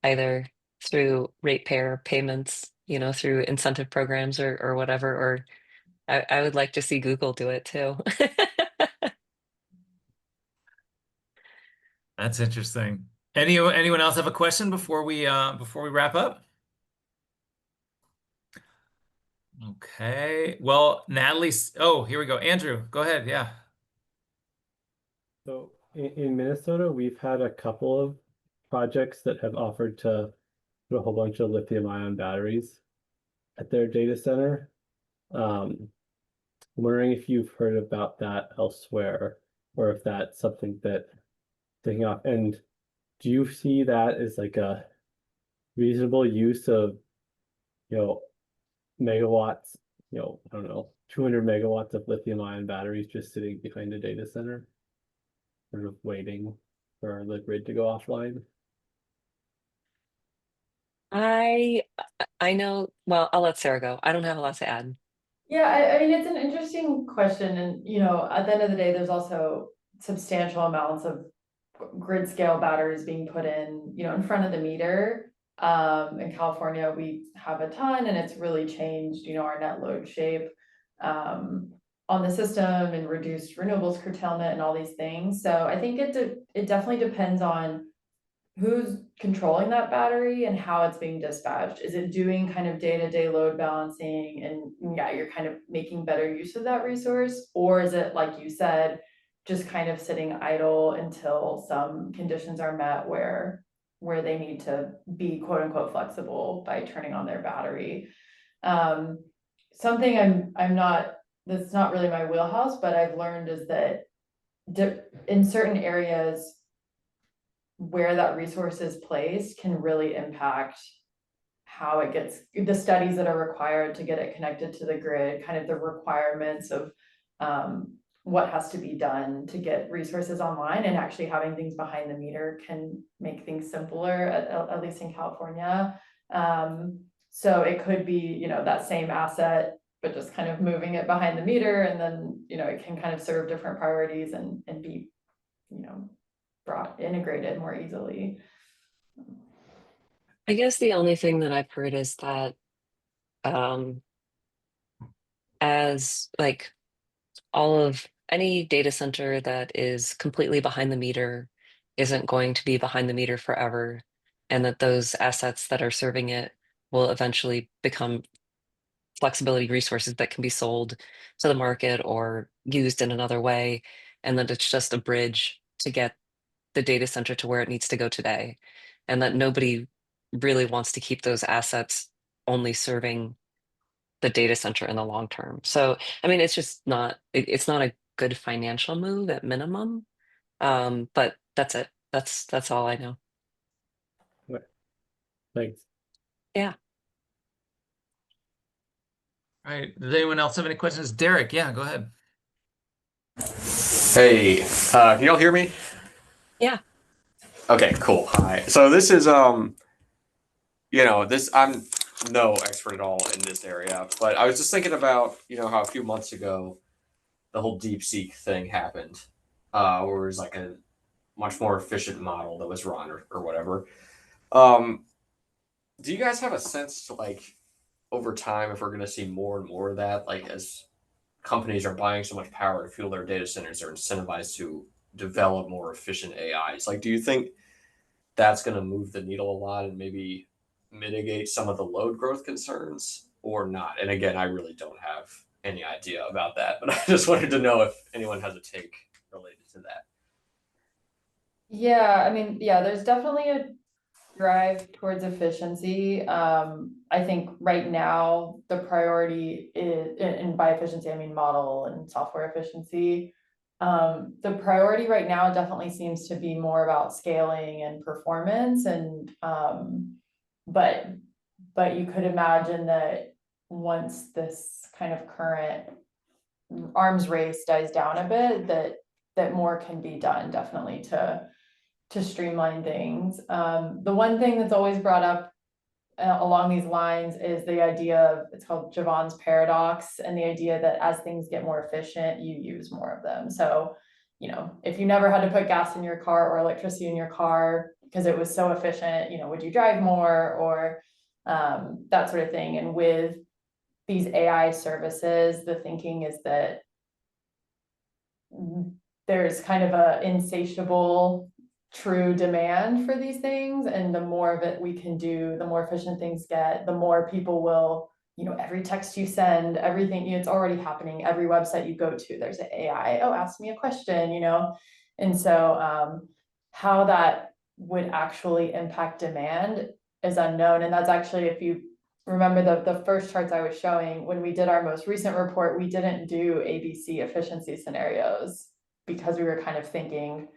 either through ratepayer payments, through incentive programs or whatever, or I would like to see Google do it too.
That's interesting. Anyone else have a question before we wrap up? Okay. Well, oh, here we go. Andrew, go ahead. Yeah.
So in Minnesota, we've had a couple of projects that have offered to put a whole bunch of lithium ion batteries at their data center. I'm wondering if you've heard about that elsewhere, or if that's something that taking off. And do you see that as like a reasonable use of, you know, megawatts, I don't know, 200 megawatts of lithium ion batteries just sitting behind a data center, sort of waiting for the grid to go offline?
I I know, well, I'll let Sarah go. I don't have a lot to add.
Yeah, I mean, it's an interesting question, and at the end of the day, there's also substantial amounts of grid scale batteries being put in front of the meter. In California, we have a ton, and it's really changed, our net load shape on the system and reduced renewables curtailment and all these things. So I think it definitely depends on who's controlling that battery and how it's being dispatched. Is it doing kind of day-to-day load balancing and yeah, you're kind of making better use of that resource? Or is it, like you said, just kind of sitting idle until some conditions are met where they need to be quote unquote flexible by turning on their battery? Something that's not really my wheelhouse, but I've learned is that in certain areas where that resource is placed can really impact how it gets, the studies that are required to get it connected to the grid, kind of the requirements of what has to be done to get resources online, and actually having things behind the meter can make things simpler, at least in California. So it could be, that same asset, but just kind of moving it behind the meter, and then, it can kind of serve different priorities and be, integrated more easily.
I guess the only thing that I've heard is that um, as like all of any data center that is completely behind the meter isn't going to be behind the meter forever, and that those assets that are serving it will eventually become flexibility resources that can be sold to the market or used in another way, and that it's just a bridge to get the data center to where it needs to go today, and that nobody really wants to keep those assets only serving the data center in the long term. So, I mean, it's just not, it's not a good financial move at minimum. But that's it. That's all I know.
Right. Thanks.
Yeah.
All right. Does anyone else have any questions? Derek, yeah, go ahead.
Hey, can y'all hear me?
Yeah.
Okay, cool. Hi. So this is this I'm no expert at all in this area, but I was just thinking about, how a few months ago the whole DeepSeek thing happened, where it was like a much more efficient model that was run or whatever. Do you guys have a sense to like over time if we're gonna see more and more of that, like as companies are buying so much power to fuel their data centers, they're incentivized to develop more efficient AIs. Like, do you think that's going to move the needle a lot and maybe mitigate some of the load growth concerns or not? And again, I really don't have any idea about that, but I just wanted to know if anyone has a take related to that.
Yeah, I mean, yeah, there's definitely a drive towards efficiency. I think right now the priority is, and by efficiency, I mean model and software efficiency. The priority right now definitely seems to be more about scaling and performance, and but you could imagine that once this kind of current arms race dies down a bit, that more can be done definitely to streamline things. The one thing that's always brought up along these lines is the idea of, it's called Javon's paradox, and the idea that as things get more efficient, you use more of them. So, you know, if you never had to put gas in your car or electricity in your car because it was so efficient, you know, would you drive more, or that sort of thing. And with these AI services, the thinking is that there's kind of a insatiable true demand for these things, and the more of it we can do, the more efficient things get, the more people will, you know, every text you send, everything, you know, it's already happening. Every website you go to, there's an AI, oh, ask me a question, you know. And so how that would actually impact demand is unknown. And that's actually, if you remember the first charts I was showing, when we did our most recent report, we didn't do ABC efficiency scenarios because we were kind of thinking,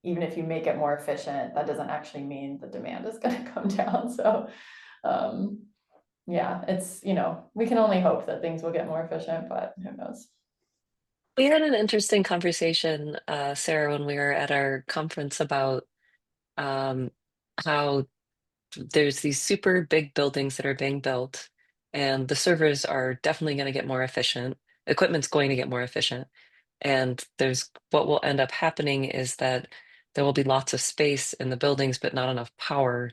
even if you make it more efficient, that doesn't actually mean the demand is going to come down. So yeah, it's, you know, we can only hope that things will get more efficient, but who knows.
We had an interesting conversation, Sarah, when we were at our conference about um, how there's these super big buildings that are being built, and the servers are definitely going to get more efficient. Equipment's going to get more efficient. And there's what will end up happening is that there will be lots of space in the buildings, but not enough power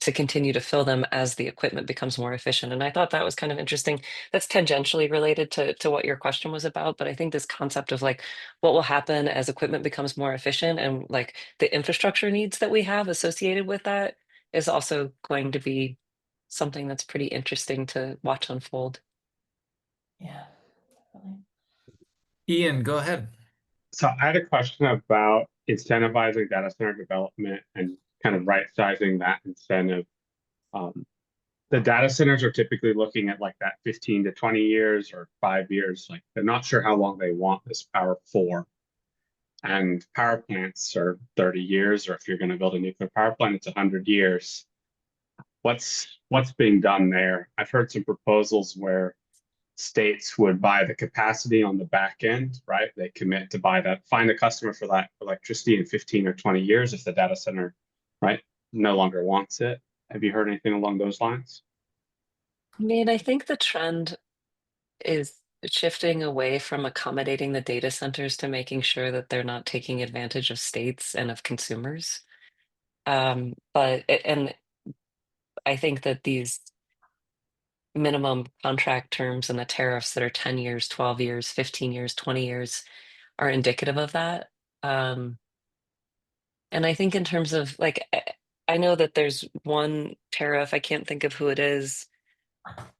to continue to fill them as the equipment becomes more efficient. And I thought that was kind of interesting. That's tangentially related to what your question was about. But I think this concept of like what will happen as equipment becomes more efficient and like the infrastructure needs that we have associated with that is also going to be something that's pretty interesting to watch unfold.
Yeah, definitely.
Ian, go ahead.
So I had a question about incentivizing data center development and kind of right sizing that incentive. The data centers are typically looking at like that 15 to 20 years or 5 years. Like they're not sure how long they want this power for. And power plants are 30 years, or if you're going to build a nuclear power plant, it's 100 years. What's being done there? I've heard some proposals where states would buy the capacity on the back end, right? They commit to buy that, find a customer for that electricity in 15 or 20 years if the data center, right, no longer wants it. Have you heard anything along those lines?
I mean, I think the trend is shifting away from accommodating the data centers to making sure that they're not taking advantage of states and of consumers. And I think that these minimum contract terms and the tariffs that are 10 years, 12 years, 15 years, 20 years are indicative of that. And I think in terms of like, I know that there's one tariff, I can't think of who it is,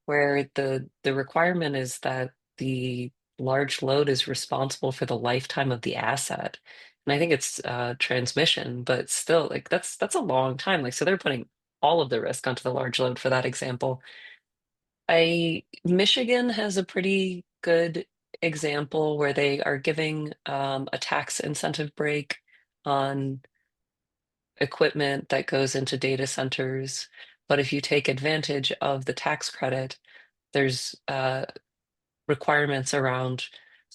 where the requirement is that the large load is responsible for the lifetime of the asset. And I think it's transmission, but still like that's a long time. Like so they're putting all of the risk onto the large load for that example. Michigan has a pretty good example where they are giving a tax incentive break on equipment that goes into data centers. But if you take advantage of the tax credit, there's requirements around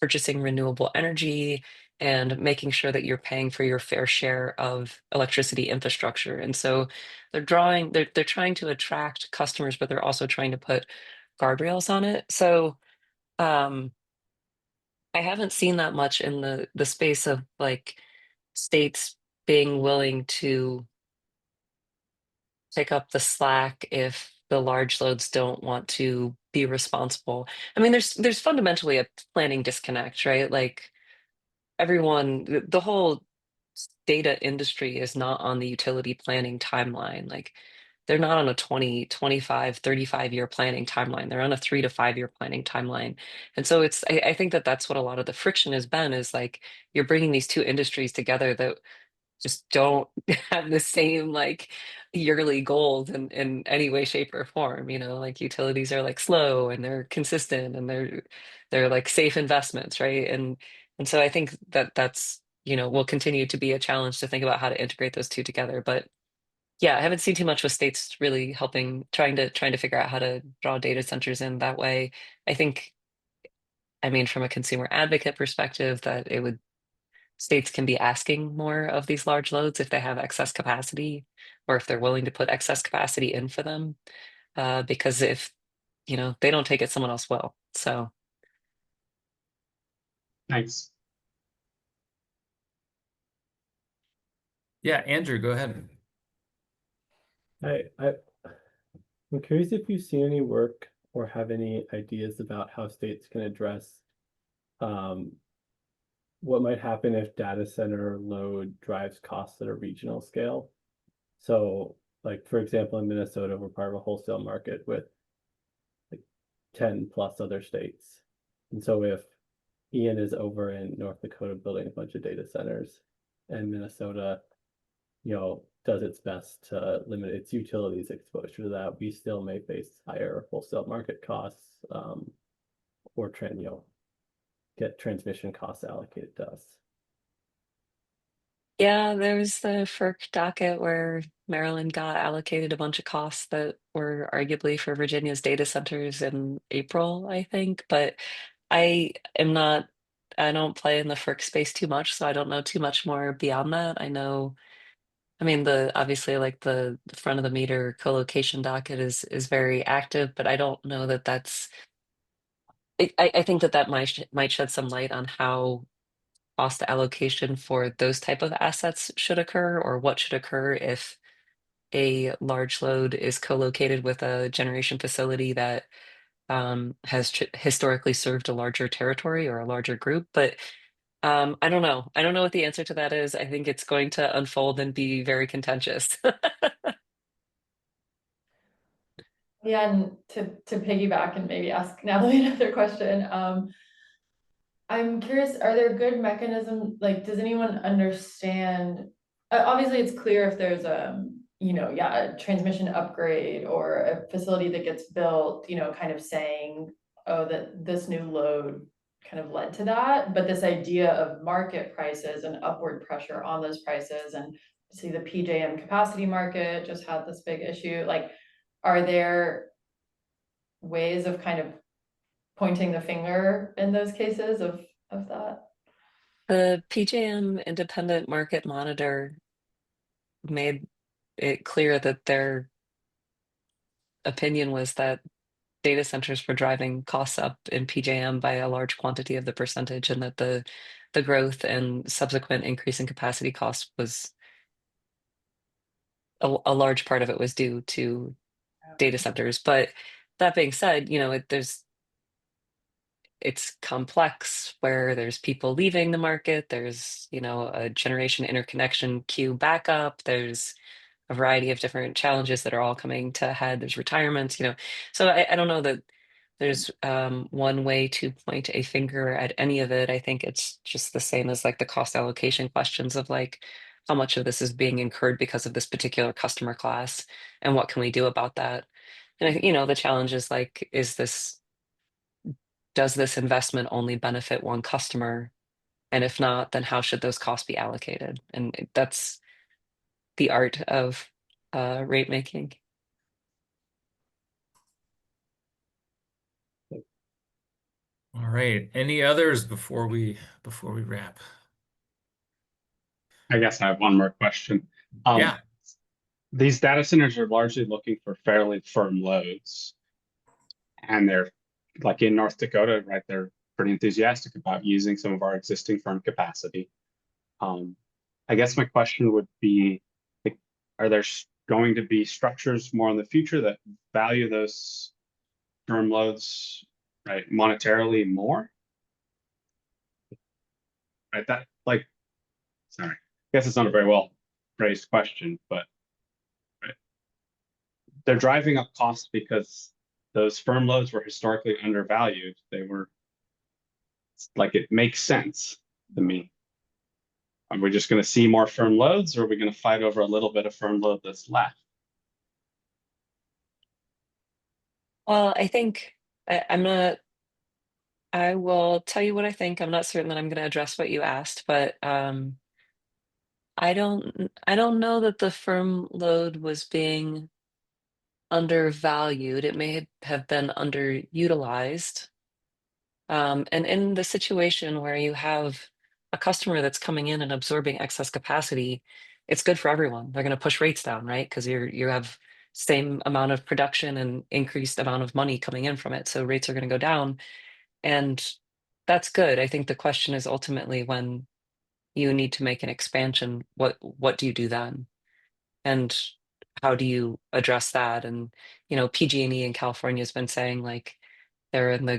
purchasing renewable energy and making sure that you're paying for your fair share of electricity infrastructure. And so they're trying to attract customers, but they're also trying to put guardrails on it. So um, I haven't seen that much in the space of like states being willing to pick up the slack if the large loads don't want to be responsible. I mean, there's fundamentally a planning disconnect, right? Like everyone, the whole data industry is not on the utility planning timeline. Like they're not on a 20, 25, 35 year planning timeline. They're on a 3 to 5 year planning timeline. And so I think that that's what a lot of the friction has been is like you're bringing these two industries together that just don't have the same like yearly goals in any way, shape, or form. You know, like utilities are like slow and they're consistent and they're like safe investments, right? And so I think that that's, you know, will continue to be a challenge to think about how to integrate those two together. But yeah, I haven't seen too much with states really helping trying to figure out how to draw data centers in that way. I think, I mean, from a consumer advocate perspective, that it would states can be asking more of these large loads if they have excess capacity or if they're willing to put excess capacity in for them. because if they don't take it, someone else will. So
Thanks.
Yeah, Andrew, go ahead.
I'm curious if you've seen any work or have any ideas about how states can address what might happen if data center load drives costs at a regional scale. So, like for example, in Minnesota, we're part of a wholesale market with like 10 plus other states. And so if Ian is over in North Dakota building a bunch of data centers and Minnesota, does its best to limit its utilities exposure to that, we still may face higher wholesale market costs, or get transmission costs allocated to us.
yeah, there's the FERC docket where Maryland got allocated a bunch of costs that were arguably for Virginia's data centers in April, I think. But I am not, I don't play in the FERC space too much, so I don't know too much more beyond that. I mean, obviously like the front of the meter co-location docket is very active, but I don't know that I think that might shed some light on how cost allocation for those type of assets should occur, or what should occur if a large load is co-located with a generation facility that has historically served a larger territory or a larger group. But I don't know. I don't know what the answer to that is. I think it's going to unfold and be very contentious.
Yeah, and to piggyback and maybe ask Natalie another question, I'm curious, are there good mechanisms, like, does anyone understand? Obviously, it's clear if there's a transmission upgrade or a facility that gets built, kind of saying, oh, that this new load kind of led to that. But this idea of market prices and upward pressure on those prices, and see the PJM capacity market just had this big issue. Like, are there ways of kind of pointing the finger in those cases of that?
The PJM Independent Market Monitor made it clear that their opinion was that data centers were driving costs up in PJM by a large quantity of the percentage, and that the growth and subsequent increase in capacity costs was a large part of it was due to data centers. But that being said, it's complex where there's people leaving the market, there's a generation interconnection queue backup, there's a variety of different challenges that are all coming to head, there's retirements. So I don't know that there's one way to point a finger at any of it. I think it's just the same as like the cost allocation questions of like how much of this is being incurred because of this particular customer class, and what can we do about that. And I think the challenge is like, does this investment only benefit one customer? And if not, then how should those costs be allocated? And that's the art of rate making.
All right. Any others before we wrap?
I guess I have one more question.
Yeah.
These data centers are largely looking for fairly firm loads, and they're like in North Dakota, right? They're pretty enthusiastic about using some of our existing firm capacity. I guess my question would be, like, are there going to be structures more in the future that value those firm loads, right, monetarily more? Right, sorry, I guess it's not a very well phrased question, but right, they're driving up costs because those firm loads were historically undervalued. It makes sense to me. Are we just going to see more firm loads, or are we going to fight over a little bit of firm load that's left?
Well, I think I'm not. I will tell you what I think. I'm not certain that I'm going to address what you asked, but I don't know that the firm load was being undervalued. It may have been underutilized. And in the situation where you have a customer that's coming in and absorbing excess capacity, it's good for everyone. They're going to push rates down, right? Because you have same amount of production and increased amount of money coming in from it. So rates are going to go down. And that's good. I think the question is ultimately when you need to make an expansion, what do you do then? And how do you address that? And, PG&E in California has been saying like they're in the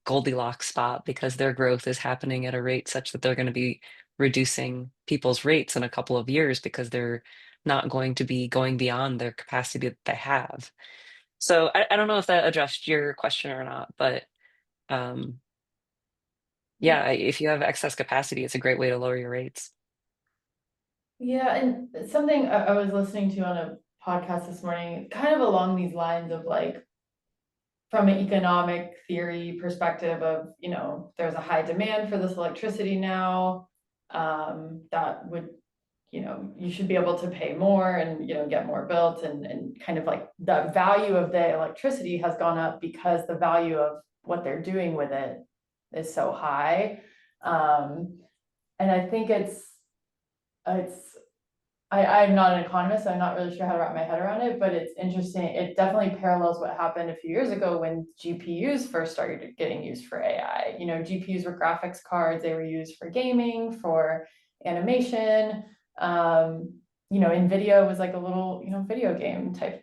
Goldilocks spot because their growth is happening at a rate such that they're going to be reducing people's rates in a couple of years because they're not going to be going beyond their capacity that they have. So I don't know if that addressed your question or not, but um, yeah, if you have excess capacity, it's a great way to lower your rates.
Yeah, and something I was listening to on a podcast this morning, kind of along these lines of like, from an economic theory perspective of, there's a high demand for this electricity now, that would, you should be able to pay more and, get more built and kind of like the value of the electricity has gone up because the value of what they're doing with it is so high. And I think I'm not an economist, so I'm not really sure how to wrap my head around it, but it's interesting. It definitely parallels what happened a few years ago when GPUs first started getting used for AI. GPUs were graphics cards, they were used for gaming, for animation. NVIDIA was like a little, video game type,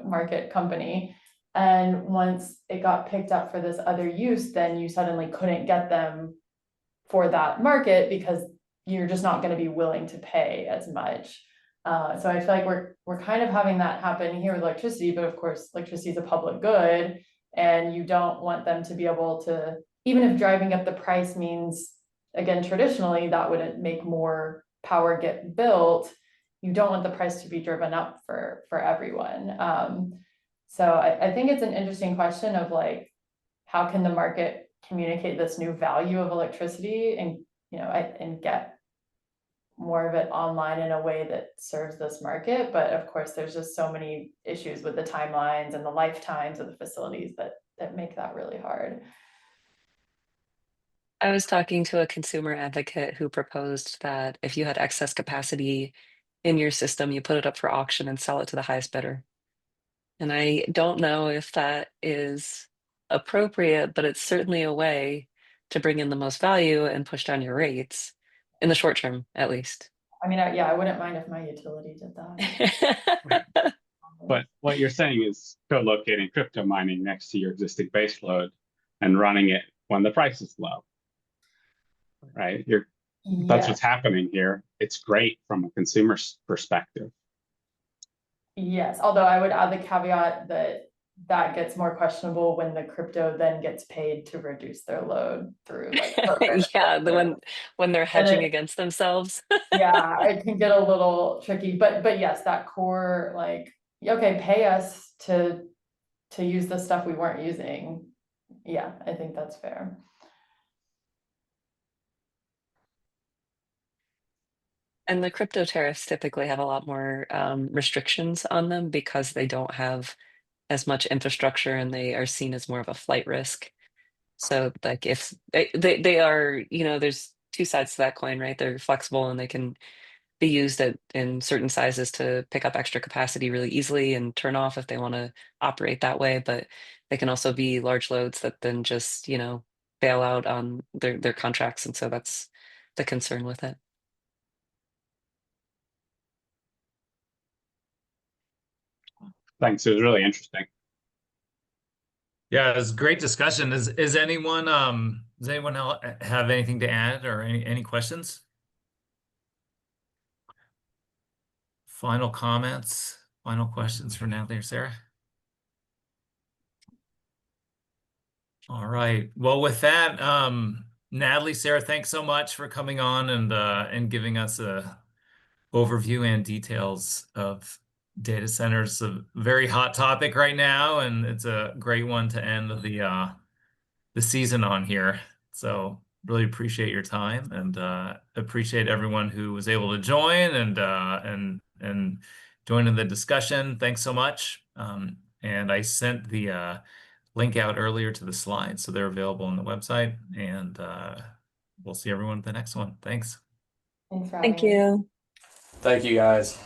market company. And once it got picked up for this other use, then you suddenly couldn't get them for that market because you're just not going to be willing to pay as much. So I feel like we're kind of having that happen here with electricity, but of course, electricity is a public good, and you don't want them to be able to, even if driving up the price means, again, traditionally that would make more power get built. You don't want the price to be driven up for everyone. So I think it's an interesting question of like, how can the market communicate this new value of electricity and and get more of it online in a way that serves this market. But of course, there's just so many issues with the timelines and the lifetimes of the facilities that make that really hard.
I was talking to a consumer advocate who proposed that if you had excess capacity in your system, you put it up for auction and sell it to the highest bidder. And I don't know if that is appropriate, but it's certainly a way to bring in the most value and push down your rates in the short term, at least.
I mean, I wouldn't mind if my utility did that.
But what you're saying is co-locating crypto mining next to your existing base load and running it when the price is low, right? That's what's happening here. It's great from a consumer's perspective.
Yes, although I would add the caveat that gets more questionable when the crypto then gets paid to reduce their load through like
yeah, when they're hedging against themselves.
Yeah, it can get a little tricky, but yes, that core like, okay, pay us to use the stuff we weren't using. Yeah, I think that's fair.
And the crypto tariffs typically have a lot more restrictions on them because they don't have as much infrastructure and they are seen as more of a flight risk. So like if they are, there's two sides to that coin, right? They're flexible and they can be used in certain sizes to pick up extra capacity really easily and turn off if they want to operate that way. But they can also be large loads that then just, bail out on their contracts. And so that's the concern with it.
Thanks. It was really interesting.
Yeah, it was a great discussion. Does anyone else have anything to add or any questions? Final comments, final questions for Natalie or Sarah? All right. Well, with that, Natalie, Sarah, thanks so much for coming on and giving us a overview and details of data centers. A very hot topic right now, and it's a great one to end the season on here. So really appreciate your time and appreciate everyone who was able to join and join in the discussion. Thanks so much. And I sent the link out earlier to the slides, so they're available on the website. And we'll see everyone at the next one. Thanks.
Thanks for
Thank
having me.
you.
Thank you, guys.